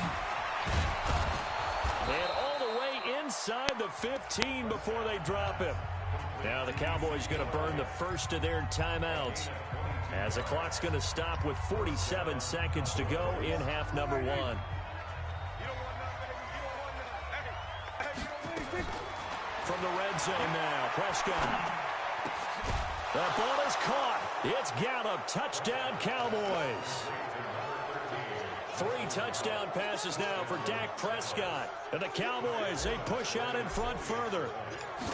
And all the way inside the 15 before they drop him. Now the Cowboys going to burn the first of their timeouts, as the clock's going to stop with 47 seconds to go in half number 1. From the red zone now, Prescott. The ball is caught. It's Gallup. Touchdown, Cowboys. 3 touchdown passes now for Dak Prescott. And the Cowboys, they push out in front further.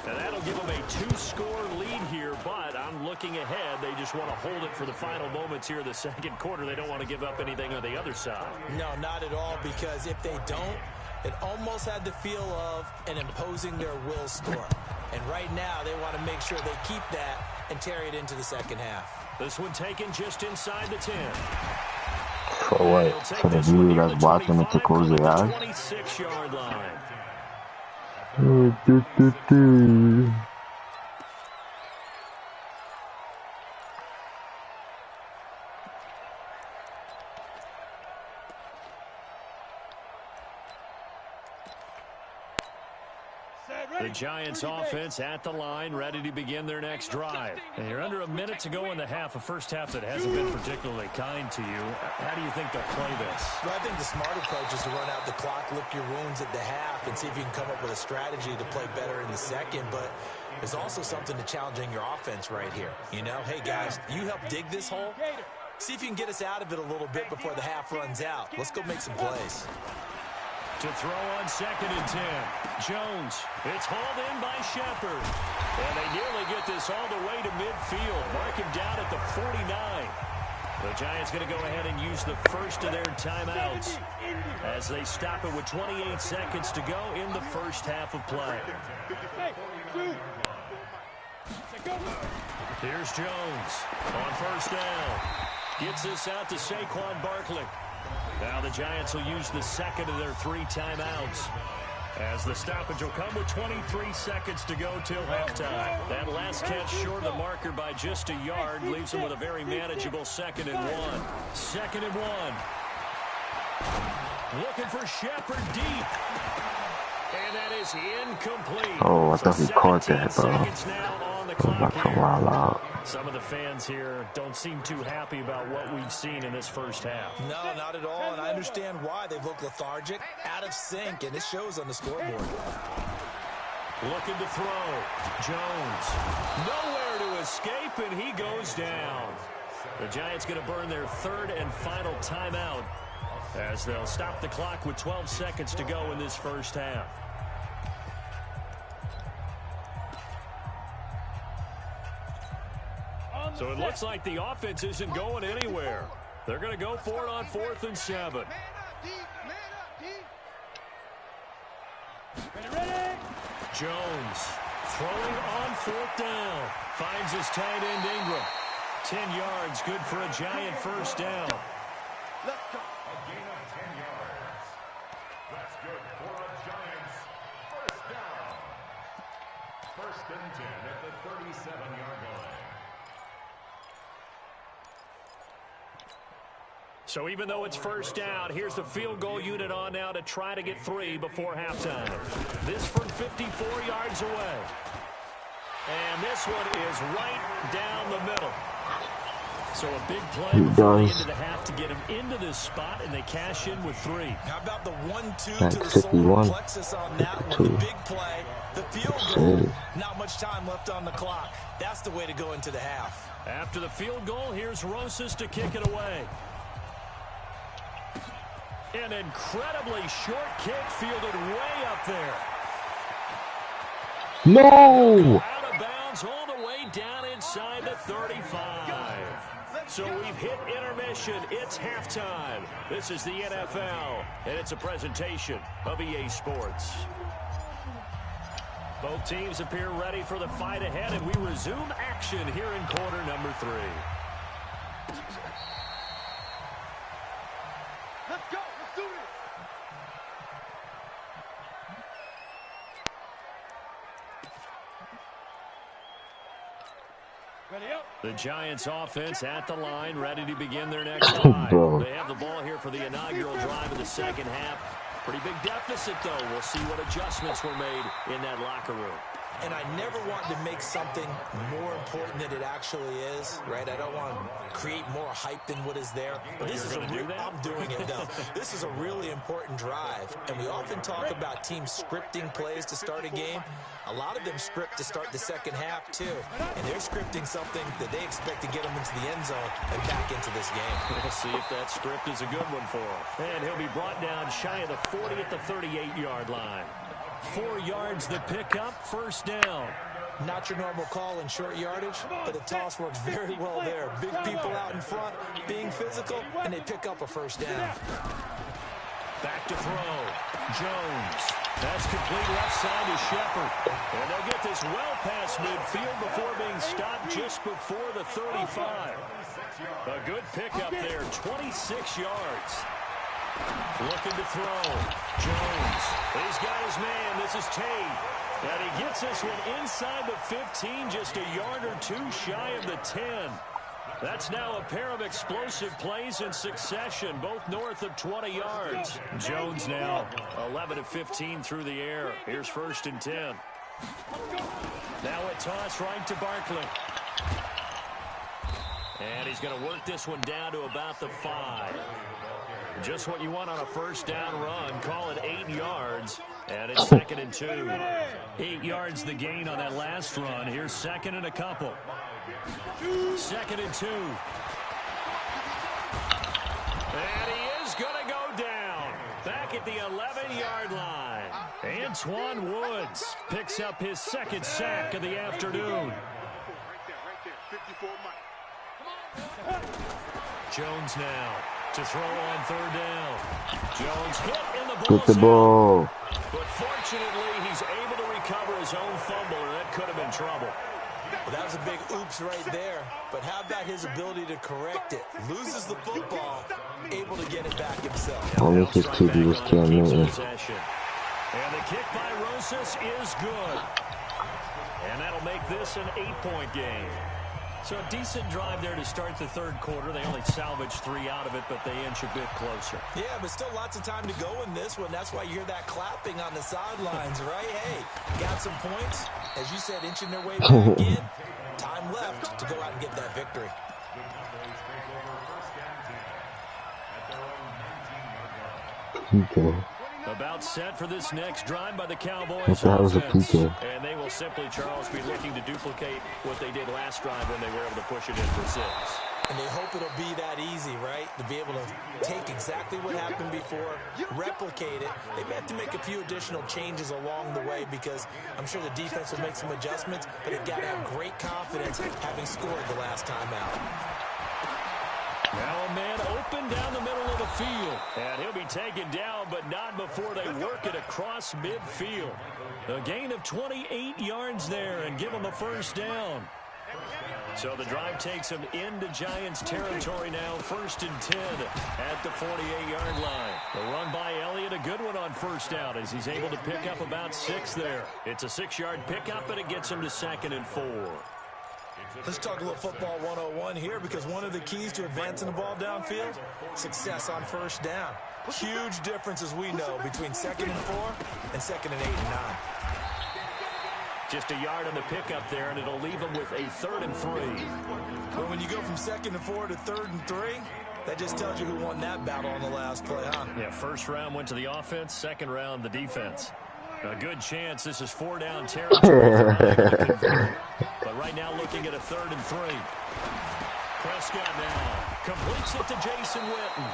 And that'll give them a 2-score lead here, but I'm looking ahead. They just want to hold it for the final moments here in the 2nd quarter. They don't want to give up anything on the other side. No, not at all, because if they don't, it almost had the feel of an imposing their will score. And right now, they want to make sure they keep that and carry it into the 2nd half. This one taken just inside the 10. For what? For the dude that's watching it to close their eyes? 26-yard line. The Giants offense at the line, ready to begin their next drive. And you're under a minute to go in the half, a first half that hasn't been particularly kind to you. How do you think they'll play this? Well, I think the smart approach is to run out the clock, lick your wounds at the half, and see if you can come up with a strategy to play better in the 2nd. But there's also something to challenging your offense right here. You know, hey, guys, you help dig this hole. See if you can get us out of it a little bit before the half runs out. Let's go make some plays. To throw on 2nd and 10. Jones. It's hauled in by Shepard. And they nearly to get this all the way to midfield. Mark him down at the 49. The Giants going to go ahead and use the first of their timeouts as they stop it with 28 seconds to go in the first half of play. Here's Jones on first down. Gets this out to Saquon Barkley. Now the Giants will use the second of their 3 timeouts, as the stoppage will come with 23 seconds to go till halftime. That last catch short of the marker by just a yard leaves them with a very manageable 2nd and 1. 2nd and 1. Looking for Shepard deep. And that is incomplete. Oh, I thought he caught that, bro. Some of the fans here don't seem too happy about what we've seen in this first half. No, not at all, and I understand why. They've looked lethargic, out of sync, and it shows on the scoreboard. Looking to throw. Jones. Nowhere to escape, and he goes down. The Giants going to burn their 3rd and final timeout, as they'll stop the clock with 12 seconds to go in this first half. So it looks like the offense isn't going anywhere. They're going to go for it on 4th and 7. Jones throwing on 4th down. Finds his tight end Ingram. 10 yards, good for a Giant first down. Let's go. A gain of 10 yards. That's good for a Giants first down. 1st and 10 at the 37-yard line. So even though it's first down, here's the field goal unit on now to try to get 3 before halftime. This from 54 yards away. And this one is right down the middle. So a big play before the end of the half to get him into this spot, and they cash in with 3. How about the 1-2 to the solar plexus on that one? The big play, the field goal. Not much time left on the clock. That's the way to go into the half. After the field goal, here's Rosas to kick it away. An incredibly short kick fielded way up there. No! Out of bounds all the way down inside the 35. So we've hit intermission. It's halftime. This is the NFL, and it's a presentation of EA Sports. Both teams appear ready for the fight ahead, and we resume action here in quarter number 3. Let's go. Let's do this. Ready up. The Giants offense at the line, ready to begin their next drive. They have the ball here for the inaugural drive of the second half. Pretty big deficit, though. We'll see what adjustments were made in that locker room. And I never want to make something more important than it actually is, right? I don't want to create more hype than what is there. But this is I'm doing it, though. This is a really important drive. And we often talk about teams scripting plays to start a game. A lot of them script to start the second half, too. And they're scripting something that they expect to get them into the end zone and back into this game. We'll see if that script is a good one for him. And he'll be brought down shy of the 40 at the 38-yard line. 4 yards the pickup, first down. Not your normal call in short yardage, but the toss works very well there. Big people out in front, being physical, and they pick up a first down. Back to throw. Jones. That's complete left side to Shepard. And they'll get this well past midfield before being stopped just before the 35. A good pickup there, 26 yards. Looking to throw. Jones. He's got his man. This is Tate. And he gets this one inside the 15, just a yard or 2 shy of the 10. That's now a pair of explosive plays in succession, both north of 20 yards. Jones now 11 of 15 through the air. Here's 1st and 10. Now a toss right to Barkley. And he's going to work this one down to about the 5. Just what you want on a first down run. Call it 8 yards. And it's 2nd and 2. 8 yards the gain on that last run. Here's 2nd and a couple. 2nd and 2. And he is going to go down. Back at the 11-yard line. Antoine Woods picks up his 2nd sack of the afternoon. Jones now to throw on third down. Jones hit in the Get the ball. But fortunately, he's able to recover his own fumble, or that could have been trouble. Well, that was a big oops right there. But how about his ability to correct it? Loses the football, able to get it back himself. Only his QB was Cam Newton. And the kick by Rosas is good. And that'll make this an 8-point game. So a decent drive there to start the third quarter. They only salvaged 3 out of it, but they inch a bit closer. Yeah, but still lots of time to go in this one. That's why you hear that clapping on the sidelines, right? Hey, got some points. As you said, inching their way back in. Time left to go out and get that victory. PK. About set for this next drive by the Cowboys. What the hell was a PK? And they will simply, Charles, be looking to duplicate what they did last drive when they were able to push it in for 6. And they hope it'll be that easy, right? To be able to take exactly what happened before, replicate it. They may have to make a few additional changes along the way because I'm sure the defense will make some adjustments, but they've got to have great confidence having scored the last time out. Now a man open down the middle of the field. And he'll be taken down, but not before they work it across midfield. A gain of 28 yards there and give them a first down. So the drive takes them into Giants territory now, 1st and 10 at the 48-yard line. The run by Elliott, a good one on first down as he's able to pick up about 6 there. It's a 6-yard pickup, and it gets him to 2nd and 4. Let's talk a little football 101 here because one of the keys to advancing the ball downfield, success on first down. Huge difference, as we know, between 2nd and 4 and 2nd and 8 and 9. Just a yard on the pickup there, and it'll leave them with a 3rd and 3. But when you go from 2nd and 4 to 3rd and 3, that just tells you who won that battle on the last play, huh? Yeah, first round went to the offense, second round the defense. A good chance this is 4-down territory. But right now looking at a 3rd and 3. Prescott now completes it to Jason Witten.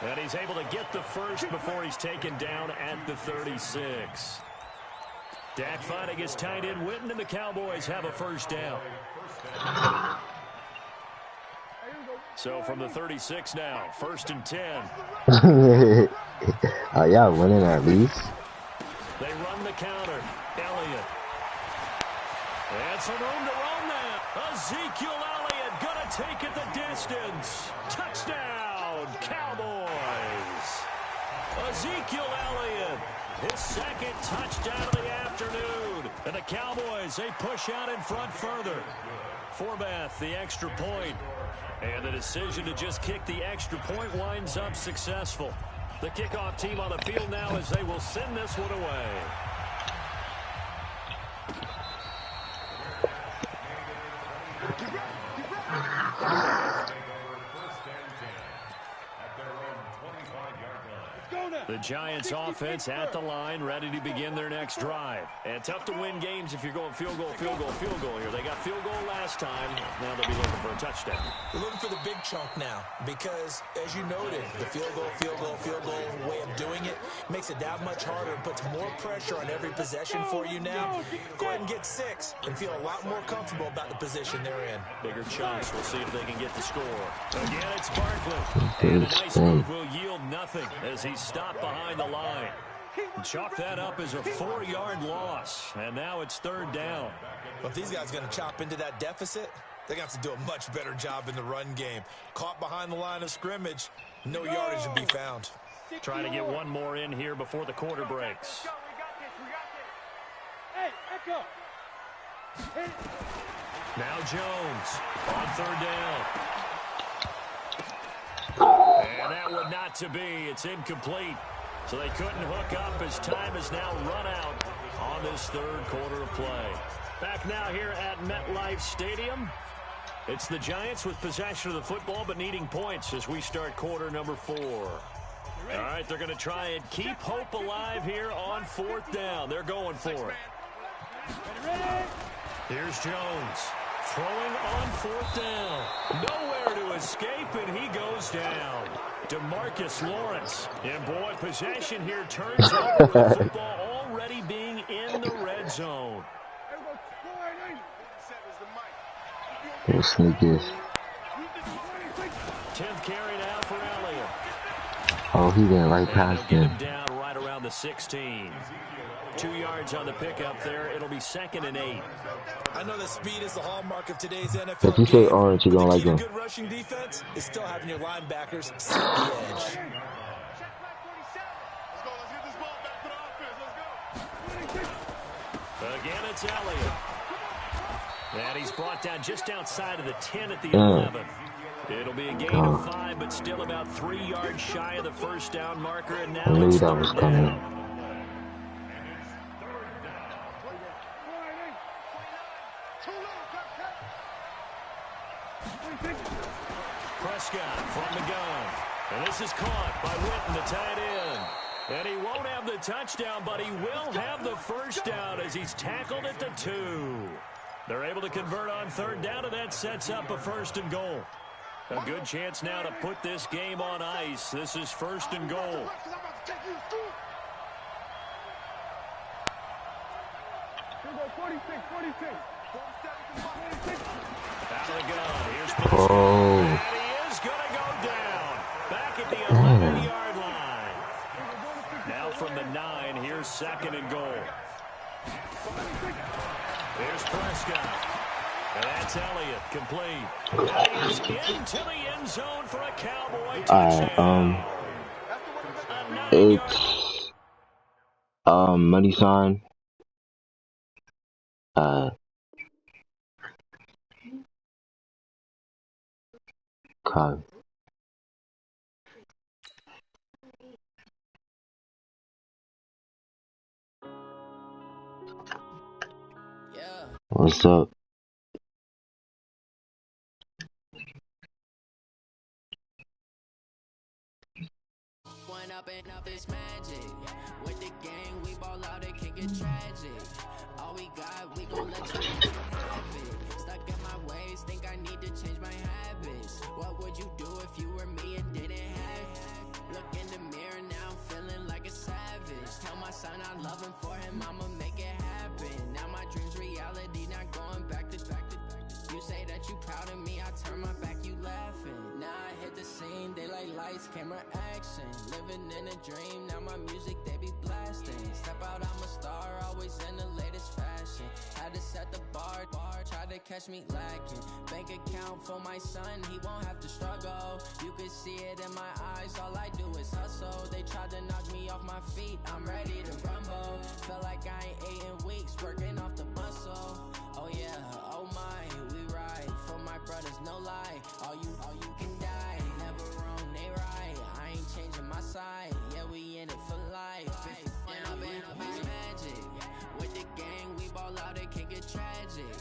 And he's able to get the first before he's taken down at the 36. Dak finding his tight end Witten, and the Cowboys have a first down. So from the 36 now, 1st and 10. Oh, y'all winning at least. They run the counter. Elliott. And some room to run now. Ezekiel Elliott going to take it the distance. Touchdown, Cowboys. Ezekiel Elliott, his 2nd touchdown of the afternoon. And the Cowboys, they push out in front further. Forbath, the extra point. And the decision to just kick the extra point winds up successful. The kickoff team on the field now as they will send this one away. The Giants offense at the line, ready to begin their next drive. And tough to win games if you're going field goal, field goal, field goal here. They got field goal last time. Now they'll be looking for a touchdown. They're looking for the big chunk now because, as you noted, the field goal, field goal, field goal way of doing it makes it that much harder and puts more pressure on every possession for you now. Go ahead and get 6 and feel a lot more comfortable about the position they're in. Bigger chunks. We'll see if they can get the score. Again, it's Barkley. And a nice move will yield nothing as he's stopped behind the line. Chalk that up as a 4-yard loss, and now it's 3rd down. Well, if these guys are going to chop into that deficit, they're going to have to do a much better job in the run game. Caught behind the line of scrimmage, no yardage to be found. Trying to get one more in here before the quarter breaks. Now Jones on 3rd down. And that would not to be. It's incomplete. So they couldn't hook up as time has now run out on this 3rd quarter of play. Back now here at MetLife Stadium. It's the Giants with possession of the football but needing points as we start quarter number 4. All right, they're going to try and keep hope alive here on 4th down. They're going for it. Here's Jones. Throwing on 4th down. Nowhere to escape, and he goes down. DeMarcus Lawrence. And boy, possession here turns over with the football already being in the red zone. Little sneakers. Oh, he went right past him. Down right around the 16. 2 yards on the pickup there. It'll be 2nd and 8. I know that speed is the hallmark of today's NFL If you say game, orange, you're gonna like him. good rushing defense is still having your linebackers set the edge. Again, it's Elliott. And he's brought down just outside of the 10 at the 11. It'll be a gain of 5, but still about 3 yards shy of the first down marker. And now I knew it's that third was down. coming. Prescott from the gun. And this is caught by Witten, the tight end. And he won't have the touchdown, but he will have the first down as he's tackled at the 2. They're able to convert on third down, and that sets up a 1st and goal. A good chance now to put this game on ice. This is 1st and goal. Out of the gun. Here's Prescott. Oh. And he is going to go down. Back at the 11-yard line. Now from the 9, here's 2nd and goal. Here's Prescott. And that's Elliott, complete. And he's into the end zone for a Cowboy touchdown. It's money sign. Okay. What's up? Up is magic. With the gang, we ball out, it can get tragic. All we got, we gon' let you have it. Stuck in my ways, think I need to change my habits. What would you do if you were me and didn't have it? Look in the mirror, now I'm feeling like a savage. Tell my son I love him, for him I'ma make it happen. Now my dream's reality, not going back to. You say that you proud of me, I turn my back, you laughing. Now I hit the scene, they like lights, camera, action. Living in a dream, now my music, they be blasting. Step out, I'm a star, always in the latest fashion. Had to set the bar, tried to catch me lacking. Bank account for my son, he won't have to struggle. You can see it in my eyes, all I do is hustle. They tried to knock me off my feet, I'm ready to rumble. Feel like I ain't ate in weeks, working off the muscle. Oh yeah, oh my, we ride for my brothers, no lie. All you can die, never wrong, they right. I ain't changing my side, yeah, we in it for life. Now I've been magic. With the gang, we ball out, it can get tragic.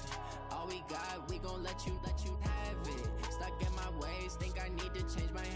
All we got, we gon' let you have it. Stuck in my ways, think I need to change my